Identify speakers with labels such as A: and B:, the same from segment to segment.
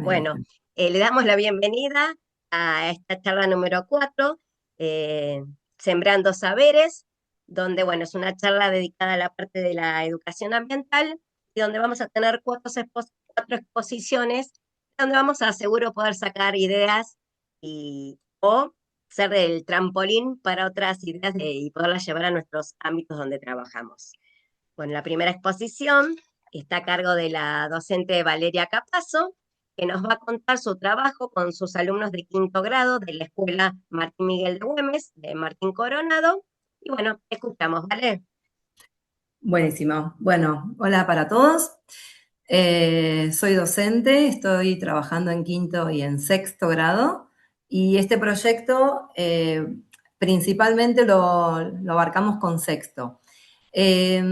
A: Bueno, le damos la bienvenida a esta charla número 4, Sembrando Saberes, donde, bueno, es una charla dedicada a la parte de la educación ambiental y donde vamos a tener cuatro exposiciones, donde vamos a seguro poder sacar ideas o ser el trampolín para otras ideas y poderlas llevar a nuestros ámbitos donde trabajamos. Bueno, la primera exposición está a cargo de la docente Valeria Capazo, que nos va a contar su trabajo con sus alumnos de quinto grado de la Escuela Martín Miguel de Güemes, de Martín Coronado. Y bueno, escuchamos, ¿vale?
B: Buenísimo. Bueno, hola para todos. Soy docente, estoy trabajando en quinto y en sexto grado y este proyecto principalmente lo abarcamos con sexto. Eh,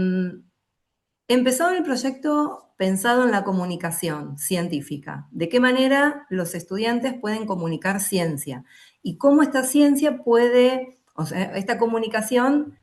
B: Empezó el proyecto pensado en la comunicación científica, de qué manera los estudiantes pueden comunicar ciencia y cómo esta ciencia puede, o sea, esta comunicación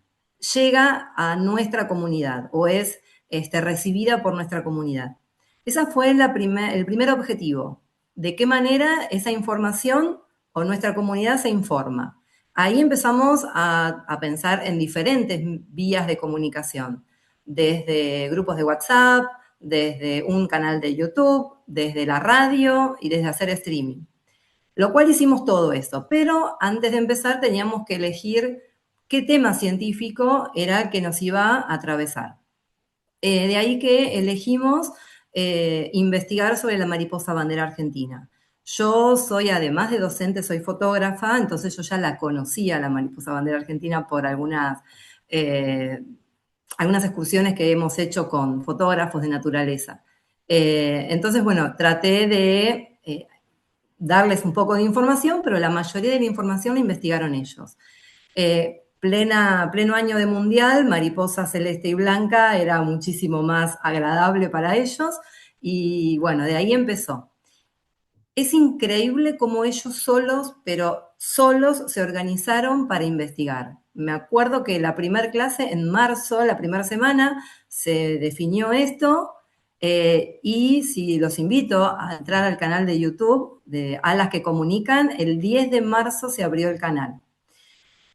B: llega a nuestra comunidad o es recibida por nuestra comunidad. Ese fue el primer objetivo, de qué manera esa información o nuestra comunidad se informa. Ahí empezamos a pensar en diferentes vías de comunicación desde grupos de WhatsApp, desde un canal de YouTube, desde la radio y desde hacer streaming. Lo cual hicimos todo eso, pero antes de empezar teníamos que elegir qué tema científico era el que nos iba a atravesar. De ahí que elegimos investigar sobre la mariposa bandera argentina. Yo soy, además de docente, soy fotógrafa, entonces yo ya la conocía, la mariposa bandera argentina, por eh, algunas excursiones que hemos hecho con fotógrafos de naturaleza. Entonces, bueno, traté de darles un poco de información, pero la mayoría de la información la investigaron ellos. Pleno año de mundial, mariposa celeste y blanca era muchísimo más agradable para ellos y bueno, de ahí empezó. Es increíble cómo ellos solos, pero solos se organizaron para investigar. Me acuerdo que la primera clase, en marzo, la primera semana, se definió esto y si los invito a entrar al canal de YouTube de Alas que Comunican, el 10 de marzo se abrió el canal.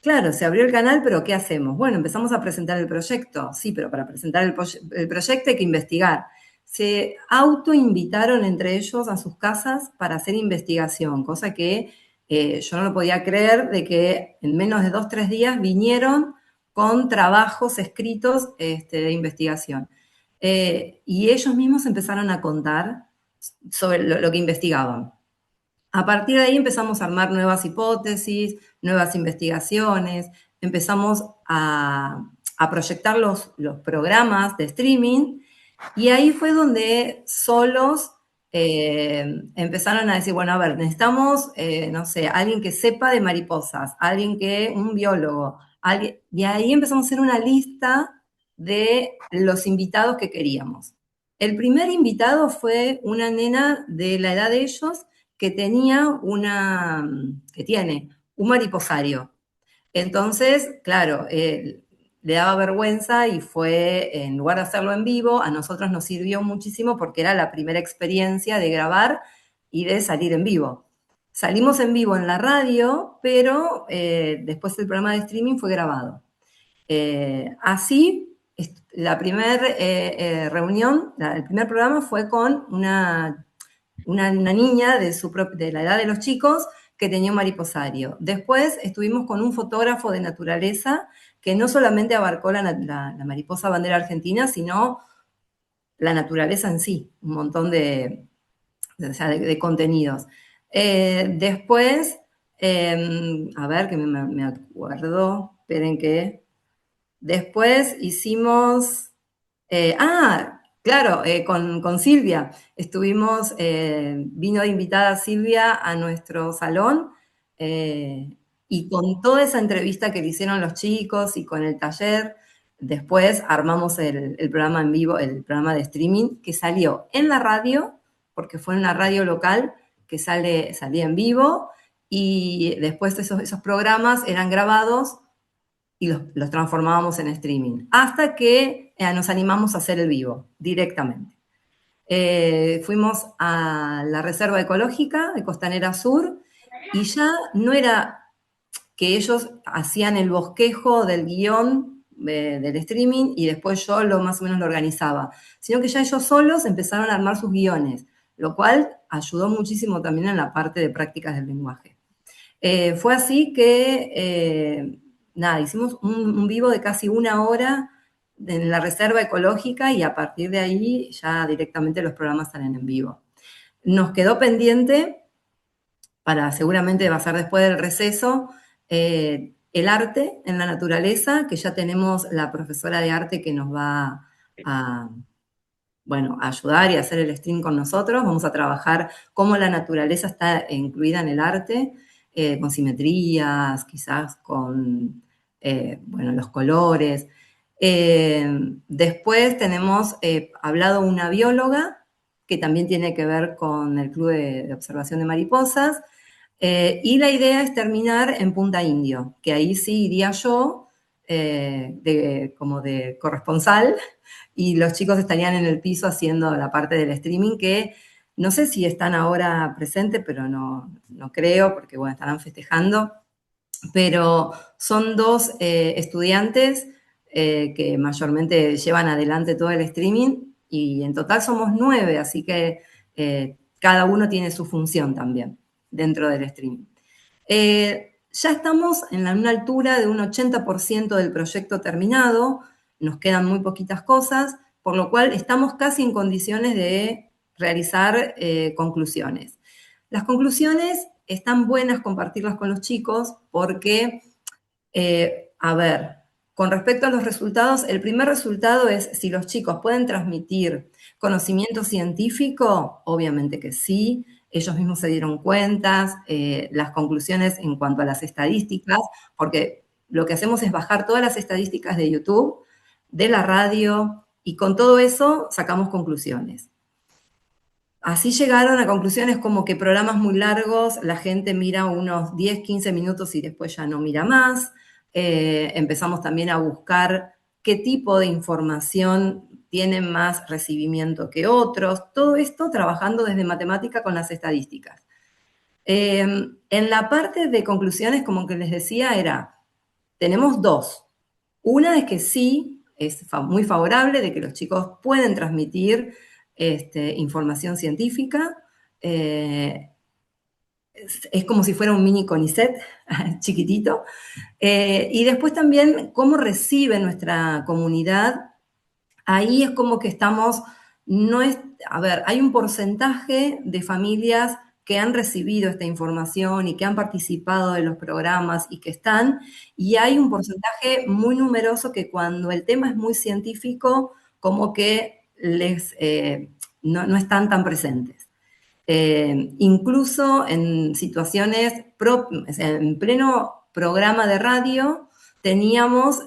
B: Claro, se abrió el canal, pero ¿qué hacemos? Bueno, empezamos a presentar el proyecto. Sí, pero para presentar el proyecto hay que investigar. Se autoinvitaron entre ellos a sus casas para hacer investigación, cosa que yo no lo podía creer de que en menos de 2, 3 días vinieron con trabajos escritos de investigación. Y ellos mismos empezaron a contar sobre lo que investigaban. A partir de ahí empezamos a armar nuevas hipótesis, nuevas investigaciones, empezamos a proyectar los programas de streaming y ahí fue donde solos empezaron a decir, bueno, a ver, necesitamos, no sé, alguien que sepa de mariposas, un biólogo, y ahí empezamos a hacer una lista de los invitados que queríamos. El primer invitado fue una nena de la edad de ellos que que tiene un mariposario. Entonces, claro, le daba vergüenza y en lugar de hacerlo en vivo, a nosotros nos sirvió muchísimo porque era la primera experiencia de grabar y de salir en vivo. Salimos en vivo en la radio, pero después el programa de streaming fue grabado. Así, la primera reunión, el primer programa fue con una niña de la edad de los chicos que tenía un mariposario. Después estuvimos con un fotógrafo de naturaleza que no solamente abarcó la mariposa bandera argentina, sino la naturaleza en sí, un montón de contenidos. Después, a ver que me acuerdo, esperen que después hicimos, claro, con Silvia. Vino de invitada Silvia a nuestro salón y con toda esa entrevista que le hicieron los chicos y con el taller, después armamos el programa en vivo, el programa de streaming que salió en la radio, porque fue en una radio local que salía en vivo y después esos programas eran grabados y los transformábamos en streaming, hasta que nos animamos a hacer el vivo directamente. Fuimos a la Reserva Ecológica de Costanera Sur y ya no era que ellos hacían el bosquejo del guión del streaming y después yo más o menos lo organizaba, sino que ya ellos solos empezaron a armar sus guiones, lo cual ayudó muchísimo también en la parte de prácticas del lenguaje. Fue así que, nada, hicimos un vivo de casi una hora en la reserva ecológica y a partir de ahí ya directamente los programas salen en vivo. Nos quedó pendiente, para seguramente va a ser después del receso, el arte en la naturaleza, que ya tenemos la profesora de arte que nos va a, bueno, a ayudar y a hacer el stream con nosotros. Vamos a trabajar cómo la naturaleza está incluida en el arte, con simetrías, quizás con, bueno, los colores. Después tenemos hablado una bióloga que también tiene que ver con el Club de Observación de Mariposas. Y la idea es terminar en Punta Indio, que ahí sí iría yo como de corresponsal y los chicos estarían en el piso haciendo la parte del streaming que no sé si están ahora presentes, pero no creo, porque bueno, estarán festejando. Pero son dos estudiantes que mayormente llevan adelante todo el streaming y en total somos 9, así que cada uno tiene su función también dentro del streaming. Ya estamos en una altura de un 80% del proyecto terminado, nos quedan muy poquitas cosas, por lo cual estamos casi en condiciones de realizar conclusiones. Las conclusiones están buenas compartirlas con los chicos porque, a ver, con respecto a los resultados, el primer resultado es si los chicos pueden transmitir conocimiento científico, obviamente que sí, ellos mismos se dieron cuenta, las conclusiones en cuanto a las estadísticas, porque lo que hacemos es bajar todas las estadísticas de YouTube, de la radio, y con todo eso sacamos conclusiones. Así llegaron a conclusiones como que programas muy largos, la gente mira unos 10, 15 minutos y después ya no mira más. Empezamos también a buscar qué tipo de información tiene más recibimiento que otros. Todo esto trabajando desde matemática con las estadísticas. En la parte de conclusiones, como que les decía, tenemos dos. Una es que sí, es muy favorable de que los chicos pueden transmitir información científica. Es como si fuera un mini CONICET chiquitito. Y después también cómo recibe nuestra comunidad. Ahí es como que estamos, no es, a ver, hay un porcentaje de familias que han recibido esta información y que han participado de los programas y que están, y hay un porcentaje muy numeroso que cuando el tema es muy científico, como que no están tan presentes. Incluso en situaciones, en pleno programa de radio, teníamos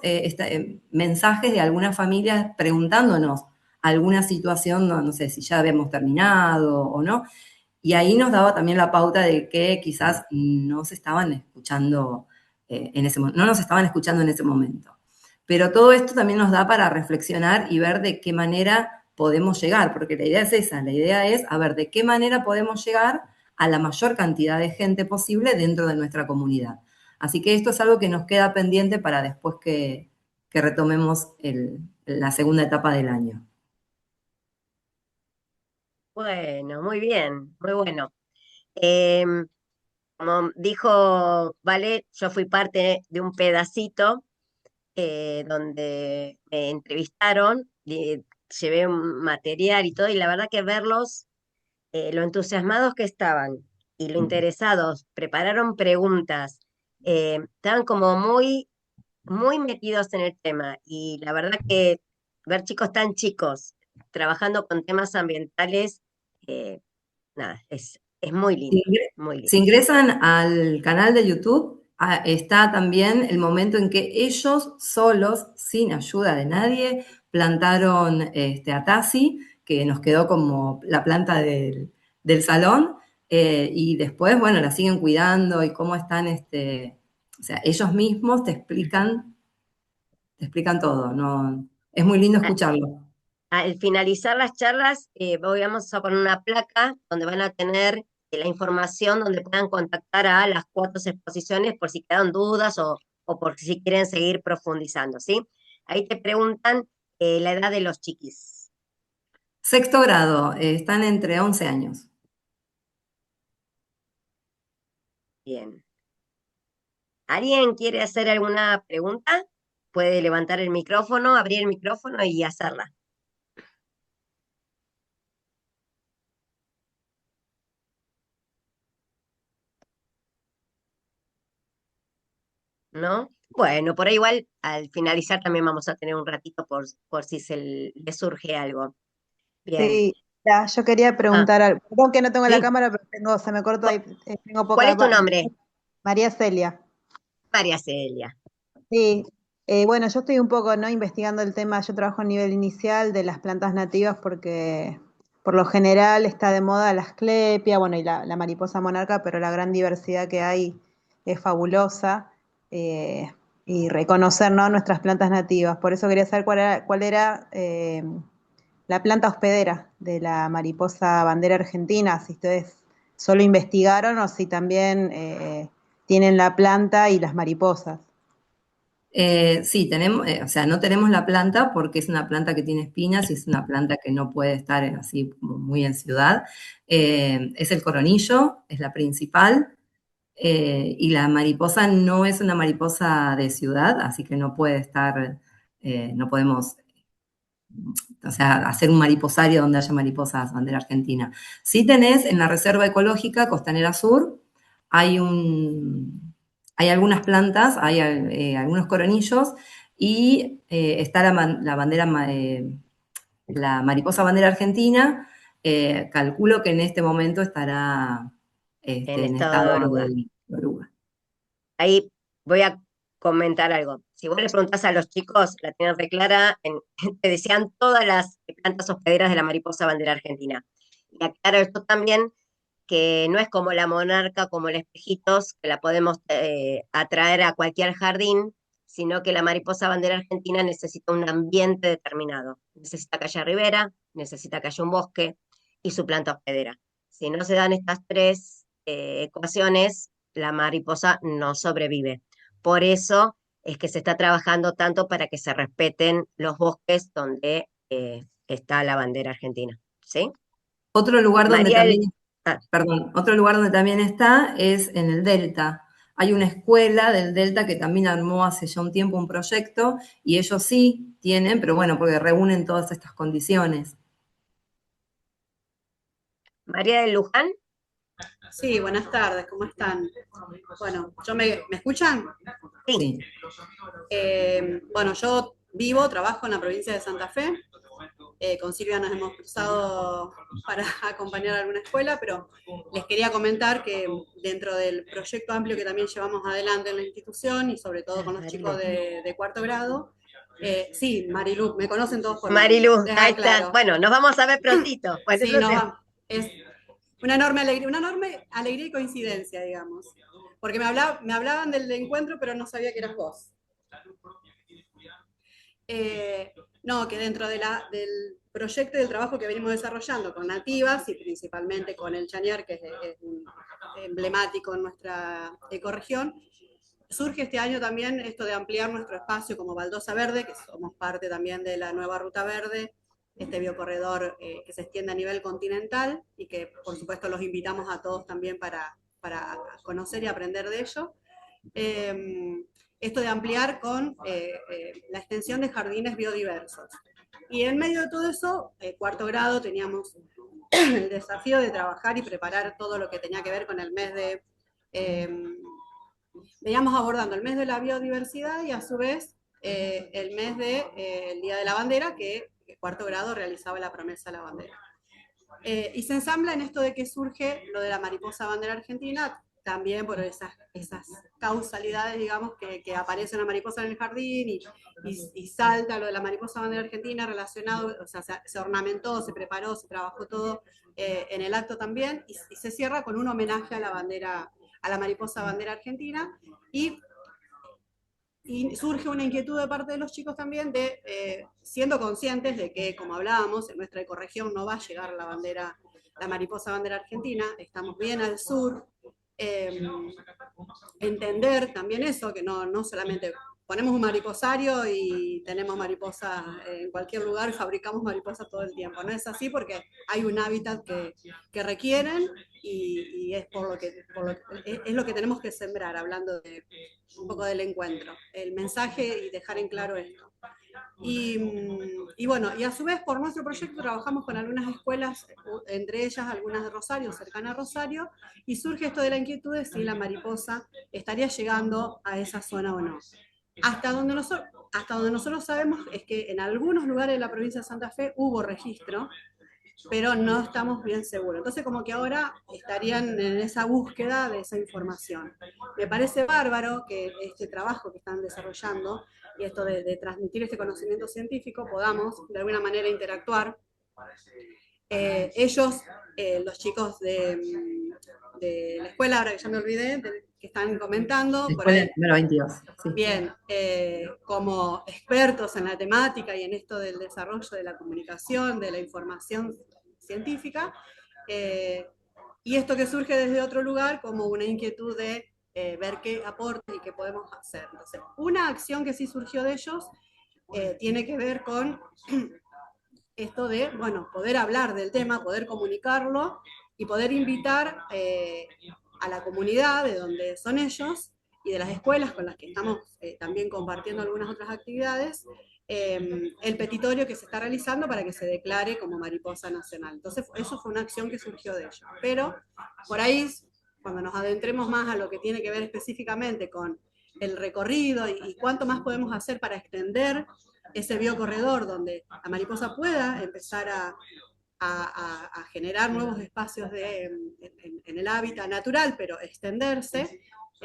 B: mensajes de algunas familias preguntándonos alguna situación, no sé si ya habíamos terminado o no, y ahí nos daba también la pauta de que quizás no se estaban escuchando no nos estaban escuchando en ese momento. Pero todo esto también nos da para reflexionar y ver de qué manera podemos llegar, porque la idea es esa, la idea es a ver de qué manera podemos llegar a la mayor cantidad de gente posible dentro de nuestra comunidad. Así que esto es algo que nos queda pendiente para después que retomemos la segunda etapa del año.
A: Bueno, muy bien, muy bueno. Em, Como dijo Vale, yo fui parte de un pedacito donde me entrevistaron, llevé un material y todo, y la verdad que verlos, lo entusiasmados que estaban y lo interesados, prepararon preguntas, estaban como muy, muy metidos en el tema, y la verdad que ver chicos tan chicos trabajando con temas ambientales, eh, nada, es
B: Si,
A: muy
B: si
A: lindo.
B: ingresan al canal de YouTube, está también el momento en que ellos solos, sin ayuda de nadie, plantaron a Tassi, que nos quedó como la planta del salón, y después, bueno, la siguen cuidando y cómo están, o sea, ellos mismos te explican todo, ¿no? Es muy lindo
A: Ah,
B: escucharlo.
A: al finalizar las charlas, vamos a poner una placa donde van a tener la información donde puedan contactar a las 4 exposiciones por si quedan dudas o por si quieren seguir profundizando, ¿sí? Ahí te preguntan la edad de los chiquis.
B: Sexto grado, están entre 11 años.
A: Bien. ¿Alguien quiere hacer alguna pregunta? Puede levantar el micrófono, abrir el micrófono y hacerla, ¿no? Bueno, por ahí igual al finalizar también vamos a tener un ratito por si le surge algo. Bien.
C: Sí, ya, yo quería
A: Ah,
C: preguntar algo. Perdón que no tengo la
A: sí.
C: cámara, pero se me cortó ahí, tengo
A: ¿Cuál
C: poca.
A: es tu nombre?
C: María Celia.
A: María Celia.
C: Sí, bueno, yo estoy un poco, ¿no?, investigando el tema. Yo trabajo a nivel inicial de las plantas nativas porque por lo general está de moda la asclepia, bueno, y la mariposa monarca, pero la gran diversidad que hay es fabulosa. eh, y reconocer, ¿no?, nuestras plantas nativas. Por eso quería saber cuál era la planta hospedera de la mariposa bandera argentina, si ustedes solo investigaron o si también tienen la planta y las mariposas.
B: Sí, tenemos, o sea, no tenemos la planta porque es una planta que tiene espinas y es una planta que no puede estar así como muy en ciudad. Es el coronillo, es la principal, y la mariposa no es una mariposa de ciudad, así que no puede estar, no podemos, o sea, hacer un mariposario donde haya mariposas bandera argentina. Sí tenés en la Reserva Ecológica Costanera Sur, hay hay algunas plantas, hay algunos coronillos y está la bandera, la mariposa bandera argentina. Calculo que en este momento estará
A: En
B: en
A: estado de
B: estado
A: oruga.
B: de oruga.
A: Ahí voy a comentar algo. Si vos le preguntás a los chicos, la tienen re clara, te decían todas las plantas hospederas de la mariposa bandera argentina. Y aclaro esto también, que no es como la monarca, como el espejitos, que la podemos atraer a cualquier jardín, sino que la mariposa bandera argentina necesita un ambiente determinado. Necesita que haya ribera, necesita que haya un bosque y su planta hospedera. Si no se dan estas 3 ecuaciones, la mariposa no sobrevive. Por eso es que se está trabajando tanto para que se respeten los bosques donde está la bandera argentina. ¿Sí?
B: Otro lugar donde
A: María,
B: también,
A: ah,
B: perdón, otro lugar donde también está es en el Delta. Hay una escuela del Delta que también armó hace ya un tiempo un proyecto y ellos sí tienen, pero bueno, porque reúnen todas estas condiciones.
A: María de Luján,
D: Sí, buenas tardes, ¿cómo están? Bueno, ¿me escuchan?
A: sí.
B: Sí.
D: Bueno, yo vivo, trabajo en la provincia de Santa Fe. Con Silvia nos hemos cruzado para acompañar a alguna escuela, pero les quería comentar que dentro del proyecto amplio que también llevamos adelante en la institución y sobre todo con los
A: Marilu.
D: chicos de cuarto grado, sí, Marilu, me conocen todos por Marilu.
A: Marilu, ahí está.
D: Claro.
A: Bueno, nos vamos a ver prontito. Bueno,
D: Sí,
A: eso
D: no va. Es una enorme alegría y coincidencia, digamos. Porque me hablaban del encuentro, pero no sabía que eras vos. No, que dentro del proyecto y del trabajo que venimos desarrollando con nativas y principalmente con el chañar, que es un emblemático en nuestra ecorregión, surge este año también esto de ampliar nuestro espacio como baldosa verde, que somos parte también de la nueva ruta verde, este biocorredor que se extiende a nivel continental y que por supuesto los invitamos a todos también para conocer y aprender de ello. Esto de ampliar con la extensión de jardines biodiversos. Y en medio de todo eso, cuarto grado, teníamos el desafío de trabajar y preparar todo lo que tenía que ver con el mes de... veníamos abordando el mes de la biodiversidad y a su vez el mes del el Día de la Bandera, que el cuarto grado realizaba la promesa de la bandera. Y se ensambla en esto de que surge lo de la mariposa bandera argentina, también por esas causalidades, digamos, que aparece una mariposa en el jardín y salta lo de la mariposa bandera argentina relacionado, o sea, se ornamentó, se preparó, se trabajó todo en el acto también, y se cierra con un homenaje a la bandera, a la mariposa bandera argentina, y y surge una inquietud de parte de los chicos también de, siendo conscientes de que, como hablábamos, en nuestra ecorregión no va a llegar la bandera, la mariposa bandera argentina, estamos bien al sur, entender también eso, que no solamente ponemos un mariposario y tenemos mariposas en cualquier lugar, fabricamos mariposas todo el tiempo. No es así porque hay un hábitat que requieren y es es lo que tenemos que sembrar, hablando de un poco del encuentro, el mensaje y dejar en claro esto. Y bueno, y a su vez por nuestro proyecto trabajamos con algunas escuelas, entre ellas algunas de Rosario, cercanas a Rosario, y surge esto de la inquietud de si la mariposa estaría llegando a esa zona o no. Hasta donde nosotros sabemos es que en algunos lugares de la provincia de Santa Fe hubo registro, pero no estamos bien seguros. Entonces, como que ahora estarían en esa búsqueda de esa información. Me parece bárbaro que este trabajo que están desarrollando y esto de transmitir este conocimiento científico podamos de alguna manera interactuar. Ellos, los chicos de la escuela, ahora que ya me olvidé, que están comentando, por
B: Escuela
D: ahí,
B: número 22. Sí.
D: bien, como expertos en la temática y en esto del desarrollo de la comunicación, de la información científica, y esto que surge desde otro lugar como una inquietud de ver qué aportes y qué podemos hacer. Entonces, una acción que sí surgió de ellos tiene que ver con esto de, bueno, poder hablar del tema, poder comunicarlo y poder invitar a la comunidad de donde son ellos y de las escuelas con las que estamos también compartiendo algunas otras actividades, el petitorio que se está realizando para que se declare como mariposa nacional. Entonces, eso fue una acción que surgió de ellos. Pero por ahí, cuando nos adentremos más a lo que tiene que ver específicamente con el recorrido y cuánto más podemos hacer para extender ese biocorredor donde la mariposa pueda empezar a generar nuevos espacios en el hábitat natural, pero extenderse,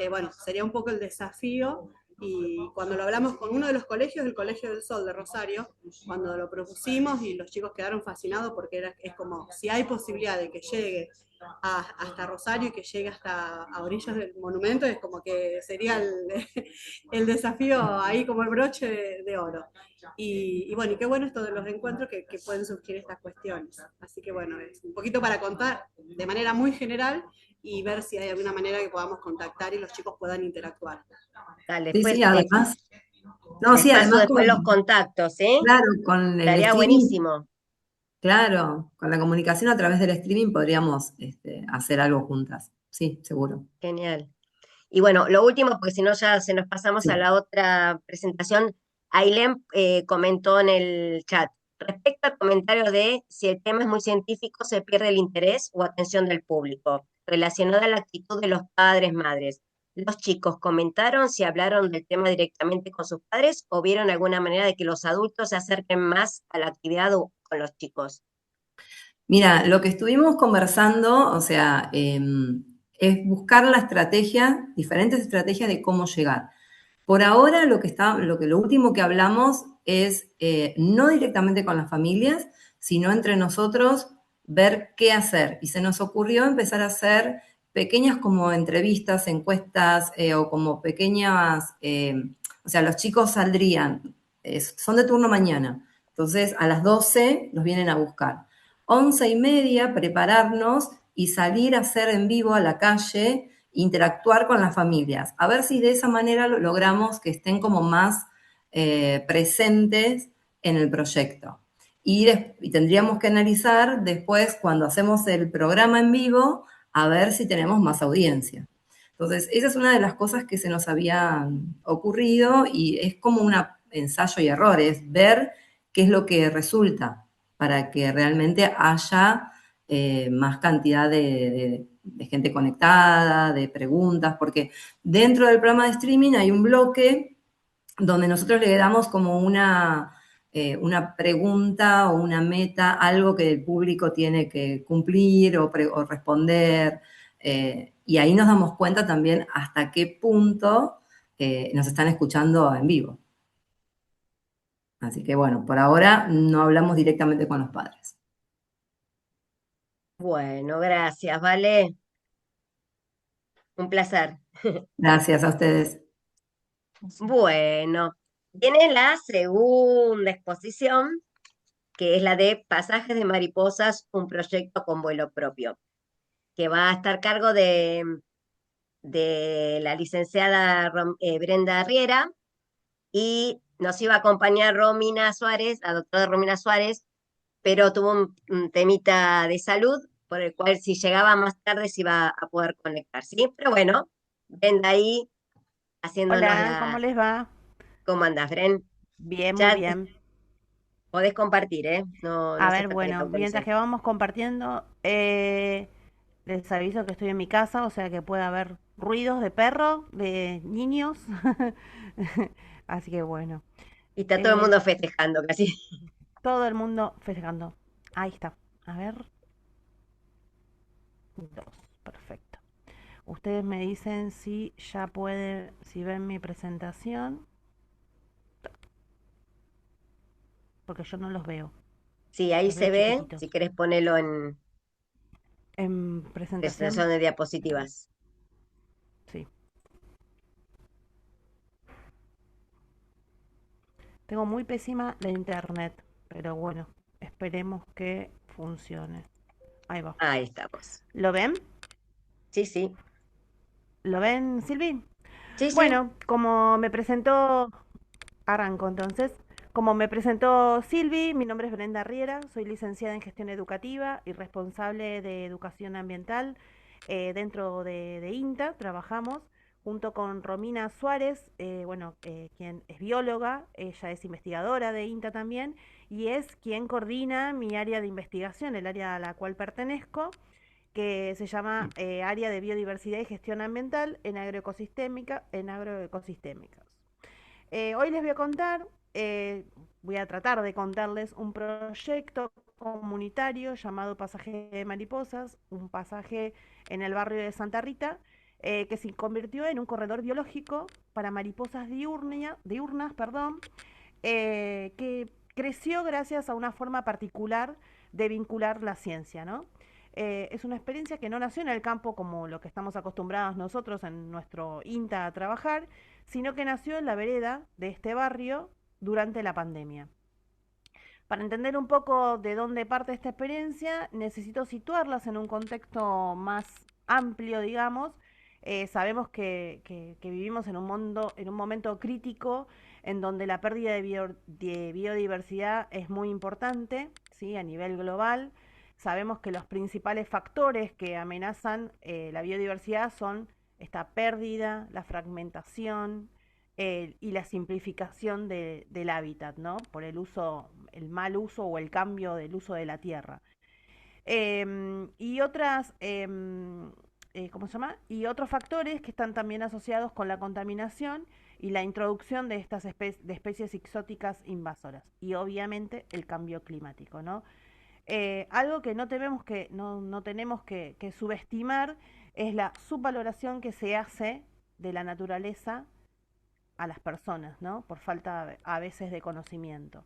D: bueno, sería un poco el desafío. Y cuando lo hablamos con uno de los colegios, el Colegio del Sol de Rosario, cuando lo propusimos y los chicos quedaron fascinados porque es como si hay posibilidad de que llegue hasta Rosario y que llegue hasta a orillas del monumento, es como que sería el desafío ahí como el broche de oro. Y bueno, y qué bueno esto de los encuentros que pueden surgir estas cuestiones. Así que bueno, es un poquito para contar de manera muy general y ver si hay alguna manera que podamos contactar y los chicos puedan interactuar.
A: Dale,
B: Sí,
A: después
B: sí, además, no,
A: les
B: sí,
A: paso
B: además
A: después los contactos, ¿sí?
B: claro, con el
A: Estaría
B: streaming,
A: buenísimo.
B: claro, con la comunicación a través del streaming podríamos hacer algo juntas. Sí, seguro.
A: Genial. Y bueno, lo último, porque si no ya se nos pasamos a
B: Sí.
A: la otra presentación, Ailén comentó en el chat, respecto al comentario de si el tema es muy científico, se pierde el interés o atención del público, relacionado a la actitud de los padres, madres. ¿Los chicos comentaron si hablaron del tema directamente con sus padres o vieron alguna manera de que los adultos se acerquen más a la actividad o con los chicos?
B: Mira, lo que estuvimos conversando, o sea, es buscar la estrategia, diferentes estrategias de cómo llegar. Por ahora lo último que hablamos es no directamente con las familias, sino entre nosotros ver qué hacer. Y se nos ocurrió empezar a hacer pequeñas como entrevistas, encuestas o como pequeñas, o sea, los chicos saldrían, son de turno mañana, entonces a las 12 los vienen a buscar. 11:30 prepararnos y salir a hacer en vivo a la calle, interactuar con las familias, a ver si de esa manera logramos que estén como más presentes en el proyecto. Y tendríamos que analizar después, cuando hacemos el programa en vivo, a ver si tenemos más audiencia. Entonces, esa es una de las cosas que se nos había ocurrido y es como un ensayo y error, es ver qué es lo que resulta para que realmente haya más cantidad de gente conectada, de preguntas, porque dentro del programa de streaming hay un bloque donde nosotros le damos como una pregunta o una meta, algo que el público tiene que cumplir o responder, y ahí nos damos cuenta también hasta qué punto nos están escuchando en vivo. Así que bueno, por ahora no hablamos directamente con los padres.
A: Bueno, gracias, ¿vale? Un placer.
B: Gracias a ustedes.
A: Bueno, viene la segunda exposición, que es la de Pasajes de Mariposas, un proyecto con vuelo propio, que va a estar a cargo de la licenciada Brenda Riera, y nos iba a acompañar Romina Suárez, la doctora Romina Suárez, pero tuvo un temita de salud, por el cual si llegaba más tarde se iba a poder conectar, ¿sí? Pero bueno, Brenda ahí haciéndonos
E: Hola, ¿cómo
A: la...
E: les va?
A: ¿Cómo andás, Bren?
E: Bien, muy
A: Ya
E: bien.
A: podés compartir, ¿eh? No, no
E: A
A: hace
E: ver,
A: falta que te
E: bueno, mientras
A: autorice.
E: que vamos compartiendo, les aviso que estoy en mi casa, o sea que puede haber ruidos de perro, de niños. Así que bueno,
A: Y está todo el
E: eh,
A: mundo festejando casi.
E: todo el mundo festejando. Ahí está. A ver, dos, perfecto. Ustedes me dicen si ya pueden, si ven mi presentación, porque yo no los veo,
A: Sí, ahí
E: los veo
A: se ve, si
E: chiquititos.
A: querés ponerlo en
E: En presentación,
A: presentación de diapositivas.
E: sí. Tengo muy pésima la internet, pero bueno, esperemos que funcione. Ahí va.
A: Ahí estamos.
E: ¿Lo ven?
A: Sí, sí,
E: ¿Lo ven, Silvi?
A: sí, sí.
E: Bueno, como me presentó, arranco entonces. Como me presentó Silvi, mi nombre es Brenda Riera, soy licenciada en gestión educativa y responsable de educación ambiental dentro de INTA. Trabajamos junto con Romina Suárez, quien es bióloga, ella es investigadora de INTA también y es quien coordina mi área de investigación, el área a la cual pertenezco, que se llama Área de Biodiversidad y Gestión Ambiental en agroecosistémicas. Hoy les voy a contar, voy a tratar de contarles un proyecto comunitario llamado Pasaje de Mariposas, un pasaje en el barrio de Santa Rita, que se convirtió en un corredor biológico para mariposas diurnas, que creció gracias a una forma particular de vincular la ciencia, ¿no? Es una experiencia que no nació en el campo como lo que estamos acostumbrados nosotros en nuestro INTA a trabajar, sino que nació en la vereda de este barrio durante la pandemia. Para entender un poco de dónde parte esta experiencia, necesito situarlas en un contexto más amplio, digamos. Sabemos que vivimos en un momento crítico en donde la pérdida de biodiversidad es muy importante, ¿sí? A nivel global. Sabemos que los principales factores que amenazan la biodiversidad son esta pérdida, la fragmentación, y la simplificación del hábitat, ¿no? Por el mal uso o el cambio del uso de la tierra. Y otras, ¿cómo se llama? Y otros factores que están también asociados con la contaminación y la introducción de estas de especies exóticas invasoras. Y obviamente el cambio climático, ¿no? Algo que no tenemos que subestimar es la subvaloración que se hace de la naturaleza a las personas, ¿no? Por falta a veces de conocimiento.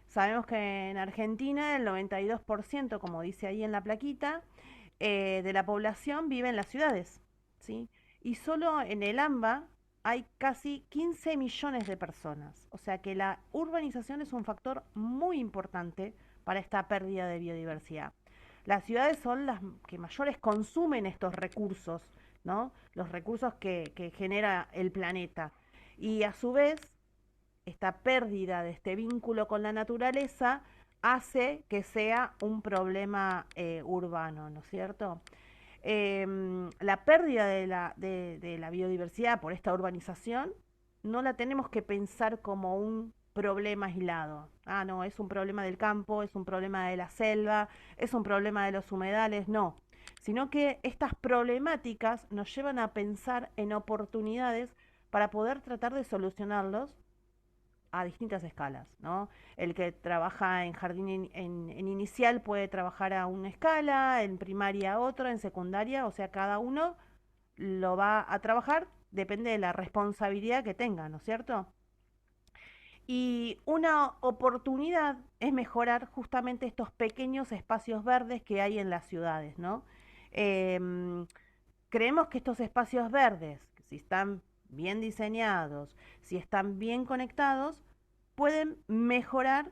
E: Sabemos que en Argentina el 92%, como dice ahí en la plaquita, de la población vive en las ciudades, ¿sí? Y solo en el AMBA hay casi 15 millones de personas. O sea que la urbanización es un factor muy importante para esta pérdida de biodiversidad. Las ciudades son las que mayores consumen estos recursos, ¿no? Los recursos que genera el planeta. Y a su vez, esta pérdida de este vínculo con la naturaleza hace que sea un problema urbano, ¿no es cierto? La pérdida de la biodiversidad por esta urbanización no la tenemos que pensar como un problema aislado. Ah, no, es un problema del campo, es un problema de la selva, es un problema de los humedales, no. Sino que estas problemáticas nos llevan a pensar en oportunidades para poder tratar de solucionarlos a distintas escalas, ¿no? El que trabaja en jardín en inicial puede trabajar a una escala, en primaria a otra, en secundaria, o sea, cada uno lo va a trabajar, depende de la responsabilidad que tenga, ¿no es cierto? Y una oportunidad es mejorar justamente estos pequeños espacios verdes que hay en las ciudades, ¿no? Em, Creemos que estos espacios verdes, si están bien diseñados, si están bien conectados, pueden mejorar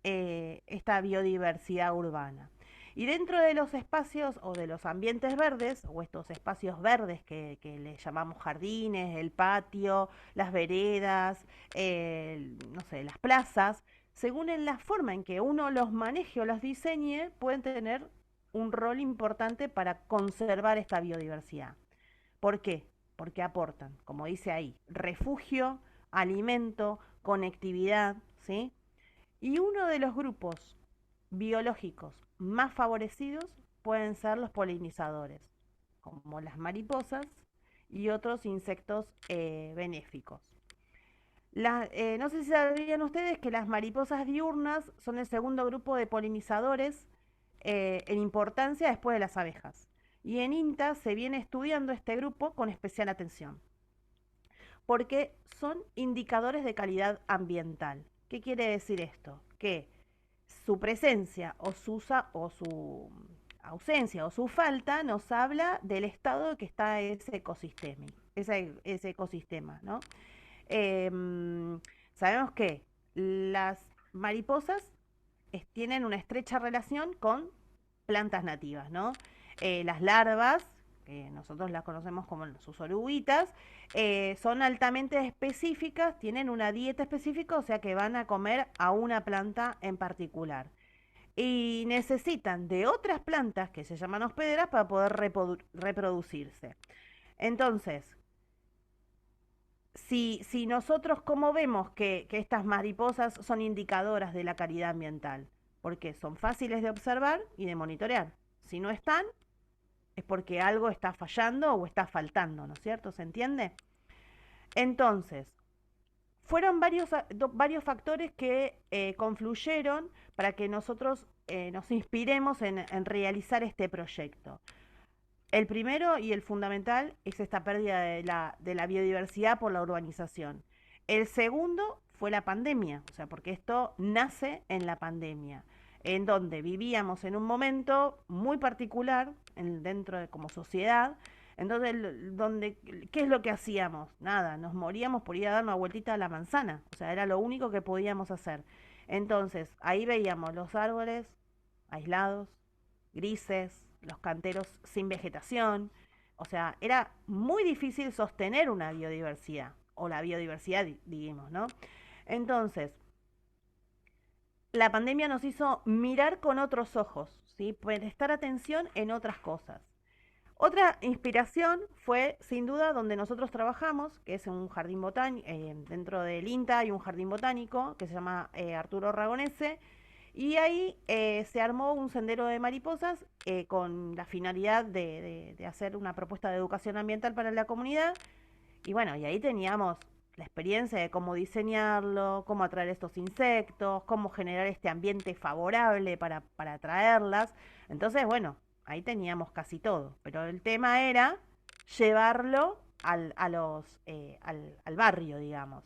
E: esta biodiversidad urbana. Y dentro de los espacios o de los ambientes verdes, o estos espacios verdes que le llamamos jardines, el patio, las veredas, no sé, las plazas, según en la forma en que uno los maneje o los diseñe, pueden tener un rol importante para conservar esta biodiversidad. ¿Por qué? Porque aportan, como dice ahí, refugio, alimento, conectividad, ¿sí? Y uno de los grupos biológicos más favorecidos pueden ser los polinizadores, como las mariposas y otros insectos benéficos. No sé si sabían ustedes que las mariposas diurnas son el segundo grupo de polinizadores en importancia después de las abejas. Y en INTA se viene estudiando este grupo con especial atención, porque son indicadores de calidad ambiental. ¿Qué quiere decir esto? Que su presencia o su ausencia o su falta nos habla del estado que está ese ecosistema, ¿no? Sabemos que las mariposas tienen una estrecha relación con plantas nativas, ¿no? Las larvas, que nosotros las conocemos como sus oruguitas, son altamente específicas, tienen una dieta específica, o sea que van a comer a una planta en particular. Y necesitan de otras plantas que se llaman hospederas para poder reproducirse. Entonces, si nosotros cómo vemos que estas mariposas son indicadoras de la calidad ambiental, porque son fáciles de observar y de monitorear. Si no están, es porque algo está fallando o está faltando, ¿no es cierto? ¿Se entiende? Entonces, fueron varios factores que confluyeron para que nosotros nos inspiremos en realizar este proyecto. El primero y el fundamental es esta pérdida de la biodiversidad por la urbanización. El segundo fue la pandemia, o sea, porque esto nace en la pandemia, en donde vivíamos en un momento muy particular dentro de como sociedad, entonces, ¿qué es lo que hacíamos? Nada, nos moríamos por ir a dar una vueltita a la manzana, o sea, era lo único que podíamos hacer. Entonces, ahí veíamos los árboles aislados, grises, los canteros sin vegetación, o sea, era muy difícil sostener una biodiversidad, o la biodiversidad, digamos, ¿no? Entonces, la pandemia nos hizo mirar con otros ojos, ¿sí? Prestar atención en otras cosas. Otra inspiración fue, sin duda, donde nosotros trabajamos, que es un jardín botánico, dentro del INTA hay un jardín botánico que se llama Arturo Ragonese, y ahí se armó un sendero de mariposas con la finalidad de hacer una propuesta de educación ambiental para la comunidad. Y bueno, y ahí teníamos la experiencia de cómo diseñarlo, cómo atraer estos insectos, cómo generar este ambiente favorable para atraerlas. Entonces, bueno, ahí teníamos casi todo. Pero el tema era llevarlo al barrio, digamos.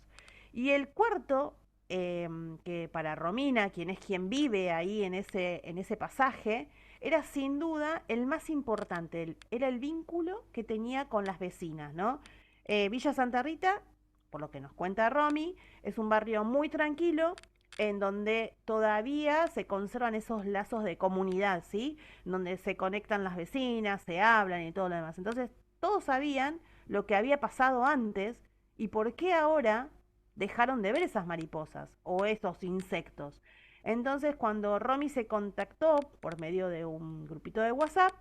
E: Y el cuarto, que para Romina, quien vive ahí en ese pasaje, era sin duda el más importante, era el vínculo que tenía con las vecinas, ¿no? Villa Santa Rita, por lo que nos cuenta Romy, es un barrio muy tranquilo, en donde todavía se conservan esos lazos de comunidad, ¿sí? Donde se conectan las vecinas, se hablan y todo lo demás. Entonces, todos sabían lo que había pasado antes y por qué ahora dejaron de ver esas mariposas o esos insectos. Entonces, cuando Romy se contactó por medio de un grupito de WhatsApp,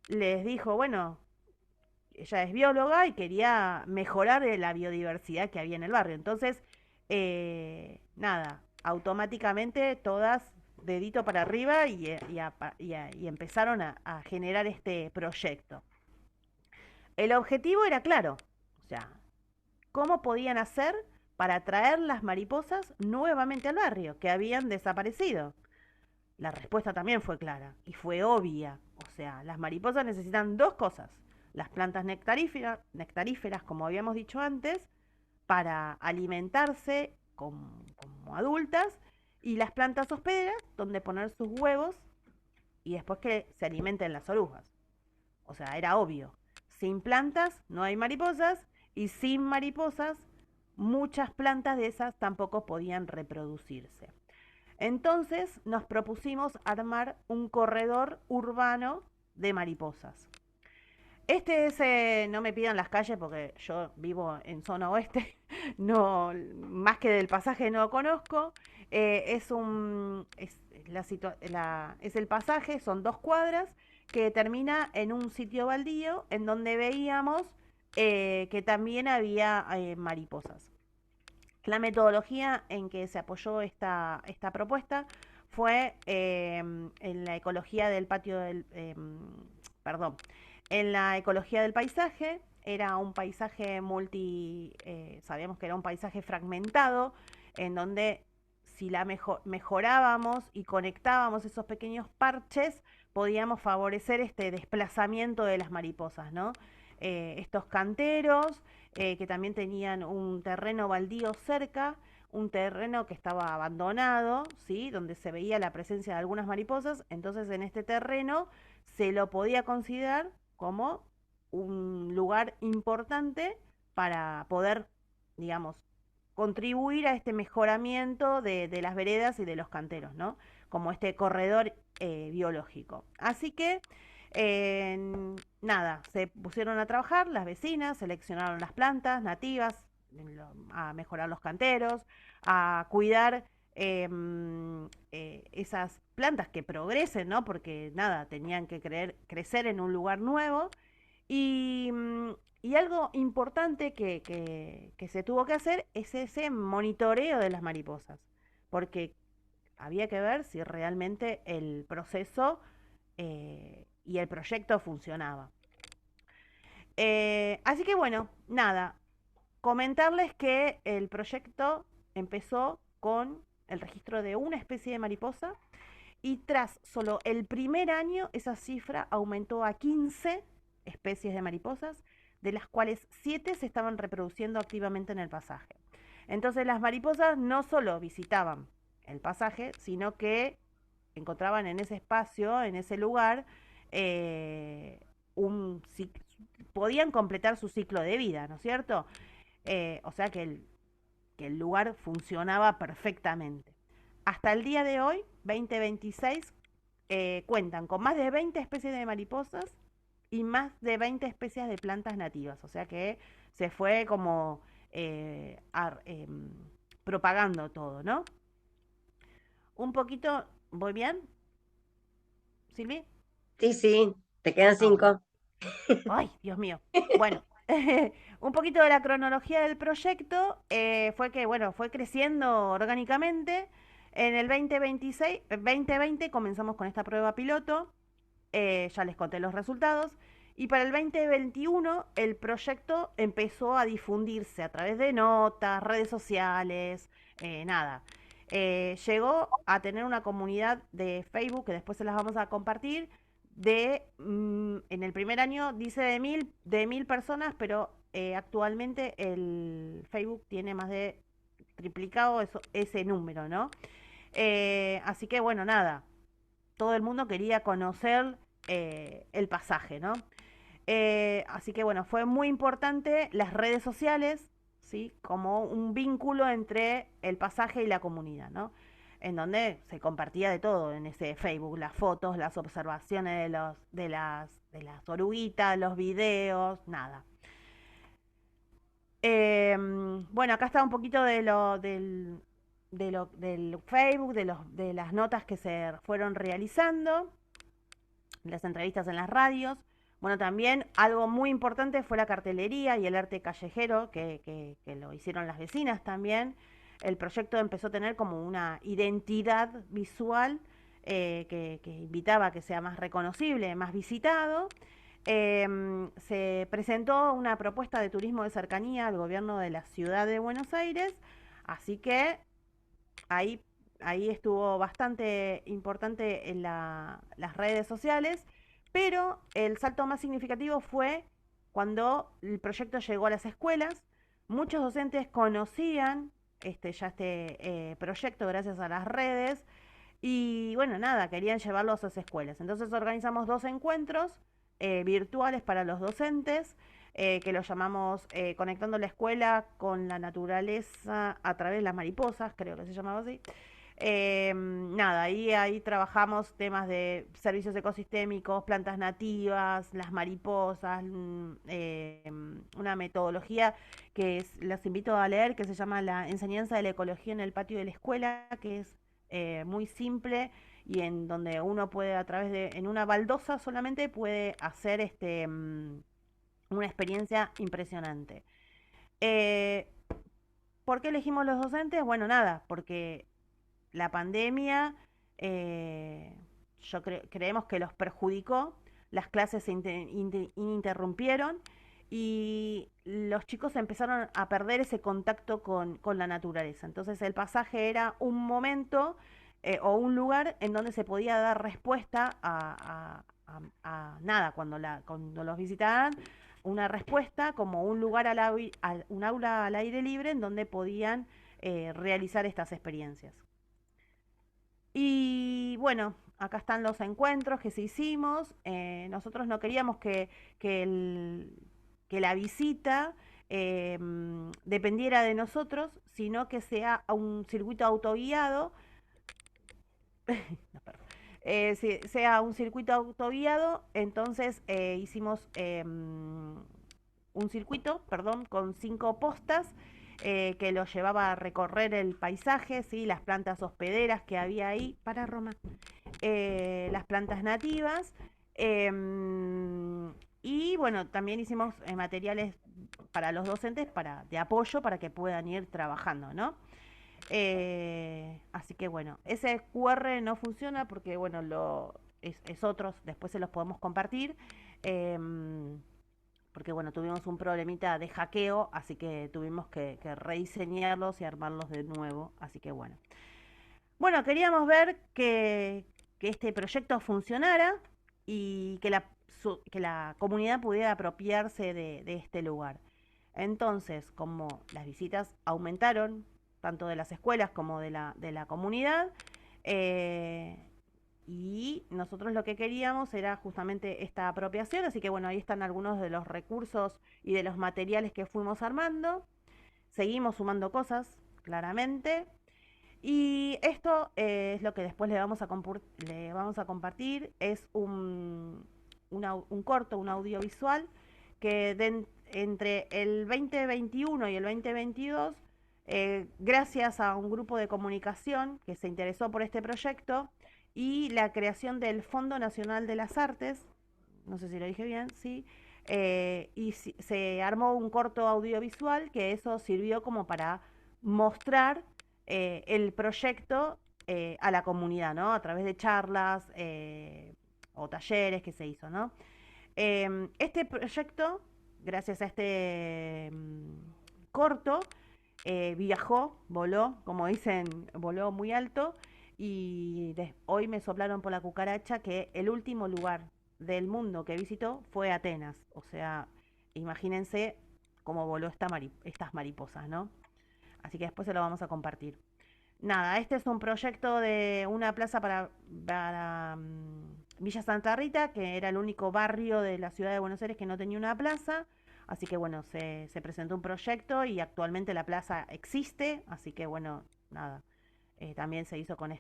E: les dijo, bueno, ella es bióloga y quería mejorar la biodiversidad que había en el barrio. Entonces, nada, automáticamente todas dedito para arriba y empezaron a generar este proyecto. El objetivo era claro, o sea, ¿cómo podían hacer para traer las mariposas nuevamente al barrio, que habían desaparecido? La respuesta también fue clara y fue obvia. O sea, las mariposas necesitan dos cosas. Las plantas nectaríferas, como habíamos dicho antes, para alimentarse como adultas, y las plantas hospederas, donde poner sus huevos y después que se alimenten las orugas. O sea, era obvio. Sin plantas no hay mariposas y sin mariposas, muchas plantas de esas tampoco podían reproducirse. Entonces nos propusimos armar un corredor urbano de mariposas. No me pidan las calles porque yo vivo en zona oeste, no, más que del pasaje no conozco. Es el pasaje, son 2 cuadras que termina en un sitio baldío en donde veíamos que también había mariposas. La metodología en que se apoyó esta propuesta fue en la ecología del patio del... perdón, en la ecología del paisaje. Era un paisaje sabíamos que era un paisaje fragmentado, en donde si mejorábamos y conectábamos esos pequeños parches, podíamos favorecer este desplazamiento de las mariposas, ¿no? Estos canteros que también tenían un terreno baldío cerca, un terreno que estaba abandonado, ¿sí? Donde se veía la presencia de algunas mariposas. Entonces en este terreno se lo podía considerar como un lugar importante para poder, digamos, contribuir a este mejoramiento de las veredas y de los canteros, ¿no? Como este corredor biológico. Así que, nada, se pusieron a trabajar las vecinas, seleccionaron las plantas nativas, a mejorar los canteros, a cuidar esas plantas que progresen, ¿no? Porque nada, tenían que crecer en un lugar nuevo. Y, y algo importante que se tuvo que hacer es ese monitoreo de las mariposas, porque había que ver si realmente el proceso y el proyecto funcionaba. Así que bueno, nada, comentarles que el proyecto empezó con el registro de una especie de mariposa y tras solo el primer año esa cifra aumentó a 15 especies de mariposas, de las cuales 7 se estaban reproduciendo activamente en el pasaje. Entonces las mariposas no solo visitaban el pasaje, sino que encontraban en ese espacio, en ese lugar, podían completar su ciclo de vida, ¿no es cierto? O sea que el lugar funcionaba perfectamente. Hasta el día de hoy, 2026, cuentan con más de 20 especies de mariposas y más de 20 especies de plantas nativas. O sea que se fue como propagando todo, ¿no? Un poquito, ¿voy bien, Silvi?
A: Sí, sí, te quedan
E: Ah, bueno.
A: 5.
E: Ay, Dios mío. Bueno, un poquito de la cronología del proyecto fue que, bueno, fue creciendo orgánicamente. En el 2020 comenzamos con esta prueba piloto, ya les conté los resultados, y para el 2021 el proyecto empezó a difundirse a través de notas, redes sociales, nada. Llegó a tener una comunidad de Facebook, que después se las vamos a compartir, en el primer año dice de mil personas, pero actualmente el Facebook tiene más de triplicado ese número, ¿no? Así que bueno, nada, todo el mundo quería conocer el pasaje, ¿no? Así que bueno, fue muy importante las redes sociales, ¿sí? Como un vínculo entre el pasaje y la comunidad, ¿no? En donde se compartía de todo en ese Facebook, las fotos, las observaciones de las oruguitas, los videos, nada. Bueno, acá está un poquito del Facebook, de las notas que se fueron realizando, las entrevistas en las radios. Bueno, también algo muy importante fue la cartelería y el arte callejero, que lo hicieron las vecinas también. El proyecto empezó a tener como una identidad visual que invitaba a que sea más reconocible, más visitado. Se presentó una propuesta de turismo de cercanía al gobierno de la ciudad de Buenos Aires, así que ahí, ahí estuvo bastante importante en las redes sociales, pero el salto más significativo fue cuando el proyecto llegó a las escuelas. Muchos docentes conocían este proyecto gracias a las redes y bueno, nada, querían llevarlo a sus escuelas. Entonces organizamos 2 encuentros virtuales para los docentes, que lo llamamos Conectando la Escuela con la Naturaleza a través de las mariposas, creo que se llamaba así. Nada, ahí trabajamos temas de servicios ecosistémicos, plantas nativas, las mariposas, una metodología que los invito a leer, que se llama La enseñanza de la ecología en el patio de la escuela, que es muy simple y en donde uno puede a través de, en una baldosa solamente puede hacer una experiencia impresionante. Eh, ¿Por qué elegimos los docentes? Bueno, nada, porque la pandemia, eh, creemos que los perjudicó, las clases se interrumpieron y los chicos empezaron a perder ese contacto con la naturaleza. Entonces el pasaje era un momento o un lugar en donde se podía dar respuesta a nada, cuando los visitaban, una respuesta como un lugar un aula al aire libre en donde podían realizar estas experiencias. Y bueno, acá están los encuentros que se hicimos. Nosotros no queríamos que, el- que la visita dependiera de nosotros, sino que sea un circuito autoguiado. No, perdón. Sea un circuito autoguiado, entonces hicimos un circuito, perdón, con 5 postas que lo llevaba a recorrer el paisaje, ¿sí? Las plantas hospederas que había ahí, para Roma, las plantas nativas. eh, y bueno, también hicimos materiales para los docentes de apoyo para que puedan ir trabajando, ¿no? Así que bueno, ese QR no funciona porque bueno, es otros, después se los podemos compartir. Porque bueno, tuvimos un problemita de hackeo, así que tuvimos que rediseñarlos y armarlos de nuevo. Así que bueno. Bueno, queríamos ver que este proyecto funcionara y que la comunidad pudiera apropiarse de este lugar. Entonces, como las visitas aumentaron, tanto de las escuelas como de la comunidad, eh, y nosotros lo que queríamos era justamente esta apropiación, así que bueno, ahí están algunos de los recursos y de los materiales que fuimos armando. Seguimos sumando cosas, claramente. Y esto es lo que después le vamos a compartir. Es un corto, un audiovisual que entre el 2021 y el 2022, gracias a un grupo de comunicación que se interesó por este proyecto y la creación del Fondo Nacional de las Artes, no sé si lo dije bien, sí, se armó un corto audiovisual que eso sirvió como para mostrar el proyecto a la comunidad, ¿no? A través de charlas o talleres que se hizo, ¿no? Este proyecto, gracias a este corto, viajó, voló, como dicen, voló muy alto y hoy me soplaron por la cucaracha que el último lugar del mundo que visitó fue Atenas. O sea, imagínense cómo voló estas mariposas, ¿no? Así que después se lo vamos a compartir. Nada, este es un proyecto de una plaza para Villa Santa Rita, que era el único barrio de la ciudad de Buenos Aires que no tenía una plaza. Así que bueno, se presentó un proyecto y actualmente la plaza existe. Así que bueno, nada, también se hizo con el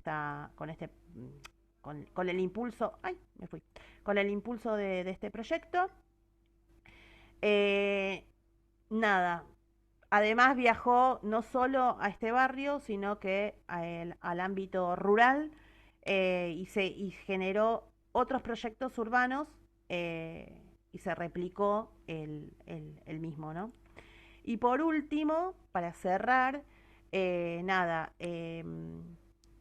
E: impulso, ay, me fui, con el impulso de este proyecto. Eh, Nada, además viajó no solo a este barrio, sino que al ámbito rural y generó otros proyectos urbanos y se replicó el mismo, ¿no? Y por último, para cerrar, nada,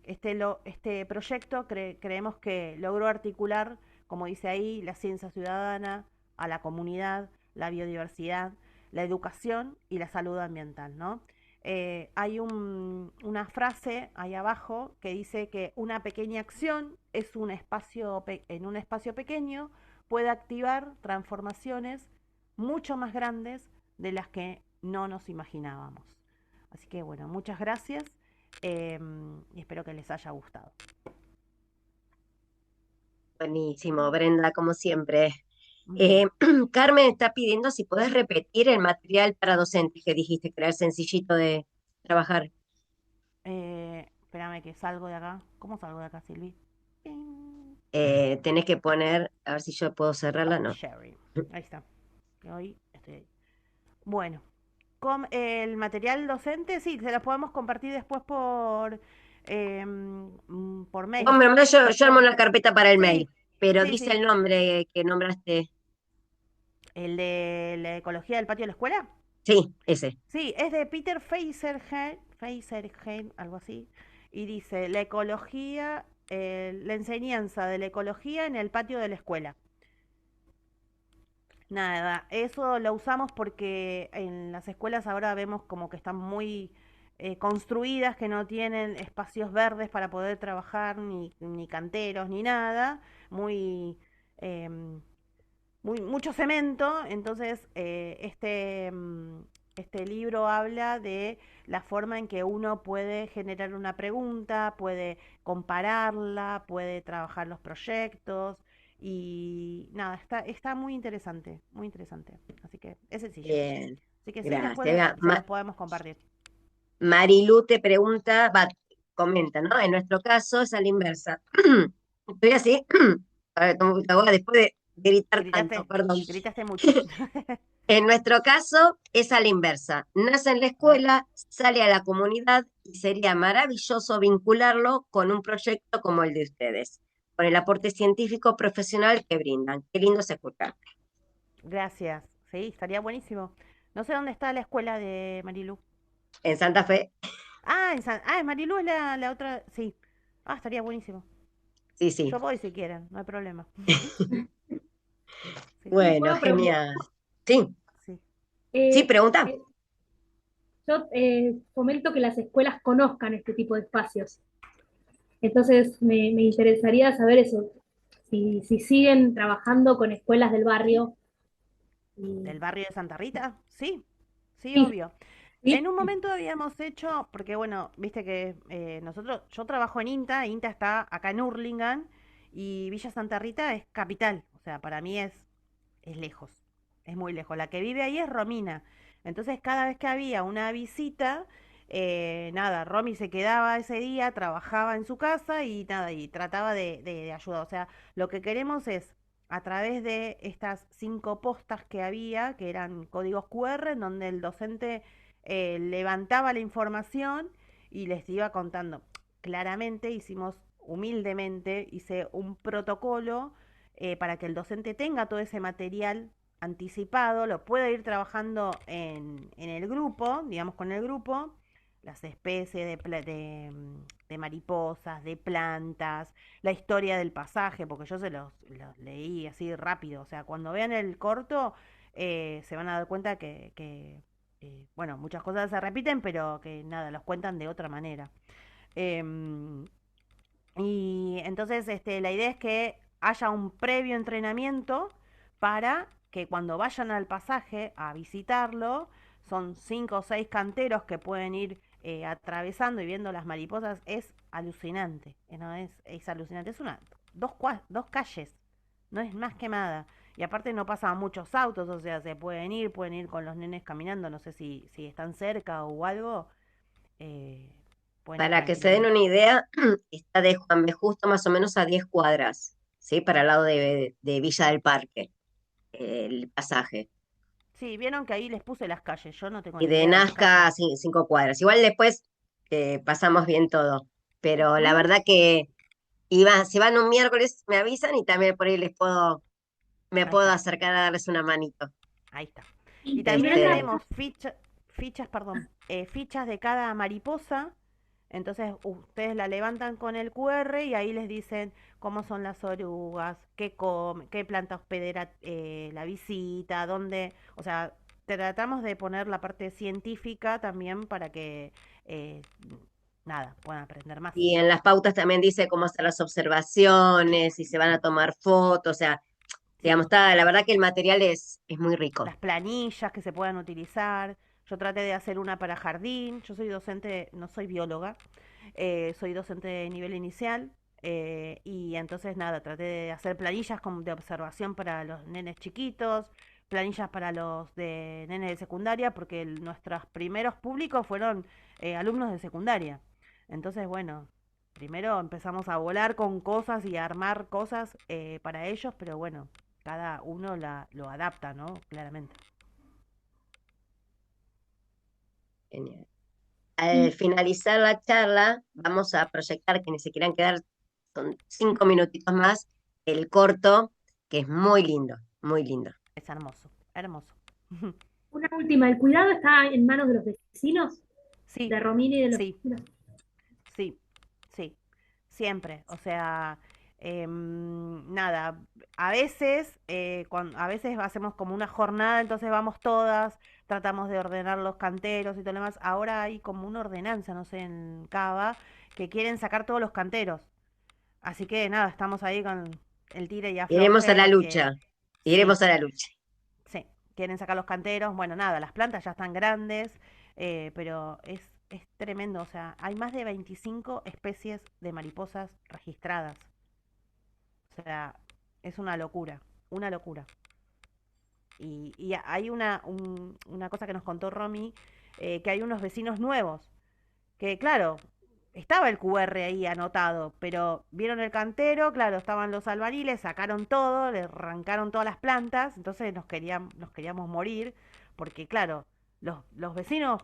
E: este proyecto creemos que logró articular, como dice ahí, la ciencia ciudadana a la comunidad, la biodiversidad, la educación y la salud ambiental, ¿no? Hay una frase ahí abajo que dice que una pequeña acción en un espacio pequeño puede activar transformaciones mucho más grandes de las que no nos imaginábamos. Así que bueno, muchas gracias y espero que les haya gustado.
A: Buenísimo, Brenda, como siempre. Eh, Carmen está pidiendo si podés repetir el material para docentes que dijiste que era el sencillito de trabajar.
E: Espérame que salgo de acá. ¿Cómo salgo de acá, Silvi? Ping.
A: Tenés que poner, a ver si yo puedo cerrarla, no.
E: Sharing. Ahí está. Hoy estoy ahí. Bueno, el material docente, sí, se los podemos compartir después por mail.
A: Hombre, yo armo
E: Después,
A: una carpeta para el
E: sí,
A: mail, pero
E: sí,
A: dice
E: sí.
A: el nombre que nombraste.
E: El de la ecología del patio de la escuela.
A: Sí, ese.
E: Sí, es de Peter Feiserheim, algo así. Y dice, la ecología, la enseñanza de la ecología en el patio de la escuela. Nada, eso lo usamos porque en las escuelas ahora vemos como que están muy construidas, que no tienen espacios verdes para poder trabajar, ni canteros, ni nada, muy, em, mucho cemento. Entonces, este libro habla de la forma en que uno puede generar una pregunta, puede compararla, puede trabajar los proyectos. Y nada, está muy interesante, muy interesante. Así que es sencillo.
A: Bien,
E: Así que sí,
A: gracias.
E: después
A: Vea,
E: se los podemos compartir.
A: Marilu te pregunta, comenta, ¿no? En nuestro caso es a la inversa. Estoy así, a ver, tomo agua después de gritar tanto,
E: Gritaste,
A: perdón.
E: gritaste mucho.
A: En nuestro caso es a la inversa. Nace en la
E: A ver.
A: escuela, sale a la comunidad y sería maravilloso vincularlo con un proyecto como el de ustedes, con el aporte científico profesional que brindan. Qué lindo se escucha.
E: Gracias. Sí, estaría buenísimo. No sé dónde está la escuela de Marilu.
A: En Santa Fe,
E: Marilu es la otra. Sí. Ah, estaría buenísimo.
A: sí, sí.
E: Yo voy si quieren, no hay problema. Sí,
F: Sí,
A: Bueno,
F: puedo preguntar.
A: genial. Sí,
E: sí.
A: sí,
F: Eh,
A: pregunta.
F: eh, yo fomento que las escuelas conozcan este tipo de espacios. Entonces, me interesaría saber eso, si siguen trabajando con escuelas del barrio. Y,
E: ¿Del barrio de Santa Rita? Sí, sí,
F: sí,
E: obvio. En
F: sí,
E: un momento habíamos hecho, porque bueno, viste que yo trabajo en INTA está acá en Hurlingham y Villa Santa Rita es capital, o sea, para mí es lejos, es muy lejos. La que vive ahí es Romina. Entonces, cada vez que había una visita, nada, Romy se quedaba ese día, trabajaba en su casa y nada, y trataba de ayudar. O sea, lo que queremos es, a través de estas 5 postas que había, que eran códigos QR, en donde el docente levantaba la información y les iba contando. Claramente humildemente, hice un protocolo para que el docente tenga todo ese material anticipado, lo pueda ir trabajando en el grupo, digamos con el grupo, las especies de mariposas, de plantas, la historia del pasaje, porque yo los leí así rápido, o sea, cuando vean el corto se van a dar cuenta bueno, muchas cosas se repiten, pero que nada, los cuentan de otra manera. Em, y entonces la idea es que haya un previo entrenamiento para que cuando vayan al pasaje a visitarlo, son 5 o 6 canteros que pueden ir atravesando y viendo las mariposas. Es alucinante, ¿no? Es alucinante. Es dos calles, no es más que nada. Y aparte no pasan muchos autos, o sea, pueden ir con los nenes caminando, no sé si están cerca o algo, eh, pueden ir
A: Para que se den
E: tranquilamente.
A: una idea, está de Juan B. Justo más o menos a 10 cuadras, ¿sí? Para el lado de Villa del Parque, el pasaje.
E: Sí, vieron que ahí les puse las calles, yo no tengo
A: Y
E: ni
A: de
E: idea de las calles.
A: Nazca, 5 cuadras. Igual después pasamos bien todo. Pero la
E: Ujú.
A: verdad que si van un miércoles, me avisan y también por ahí me
E: Ahí
A: puedo
E: está,
A: acercar a darles una manito.
E: ahí está. Y
F: y me
E: también
F: dan
A: Este,
E: tenemos fichas de cada mariposa. Entonces ustedes la levantan con el QR y ahí les dicen cómo son las orugas, qué planta hospedera la visita, dónde, o sea, tratamos de poner la parte científica también para que, eh, nada, puedan aprender más.
A: y en las pautas también dice cómo hacer las observaciones, si se van a tomar fotos, o sea, digamos,
E: Sí,
A: la verdad que el material es muy rico.
E: las planillas que se puedan utilizar. Yo traté de hacer una para jardín. Yo soy docente, no soy bióloga, soy docente de nivel inicial. Y entonces nada, traté de hacer planillas de observación para los nenes chiquitos, planillas para los de nenes de secundaria, porque nuestros primeros públicos fueron alumnos de secundaria. Entonces, bueno, primero empezamos a volar con cosas y a armar cosas para ellos, pero bueno, cada uno lo adapta, ¿no? Claramente.
A: Genial. Al finalizar la charla, vamos a proyectar, quienes se quieran quedar, son 5 minutitos más, el corto, que es muy lindo, muy lindo.
E: Es hermoso, hermoso.
F: Una última, ¿el cuidado está en manos de los vecinos?
E: Sí,
F: De Romina y de los
E: sí,
F: vecinos.
E: sí, sí, siempre. O sea, nada, a veces, a veces hacemos como una jornada, entonces vamos todas, tratamos de ordenar los canteros y todo lo demás. Ahora hay como una ordenanza, no sé, en Cava, que quieren sacar todos los canteros. Así que nada, estamos ahí con el tire y
A: Iremos a la
E: afloje.
A: lucha,
E: Sí,
A: iremos a la lucha.
E: sí, quieren sacar los canteros. Bueno, nada, las plantas ya están grandes, pero es tremendo. O sea, hay más de 25 especies de mariposas registradas. O sea, es una locura, una locura. Y hay una cosa que nos contó Romy, que hay unos vecinos nuevos, que claro, estaba el QR ahí anotado, pero vieron el cantero, claro, estaban los albariles, sacaron todo, le arrancaron todas las plantas, entonces nos queríamos morir, porque claro, los vecinos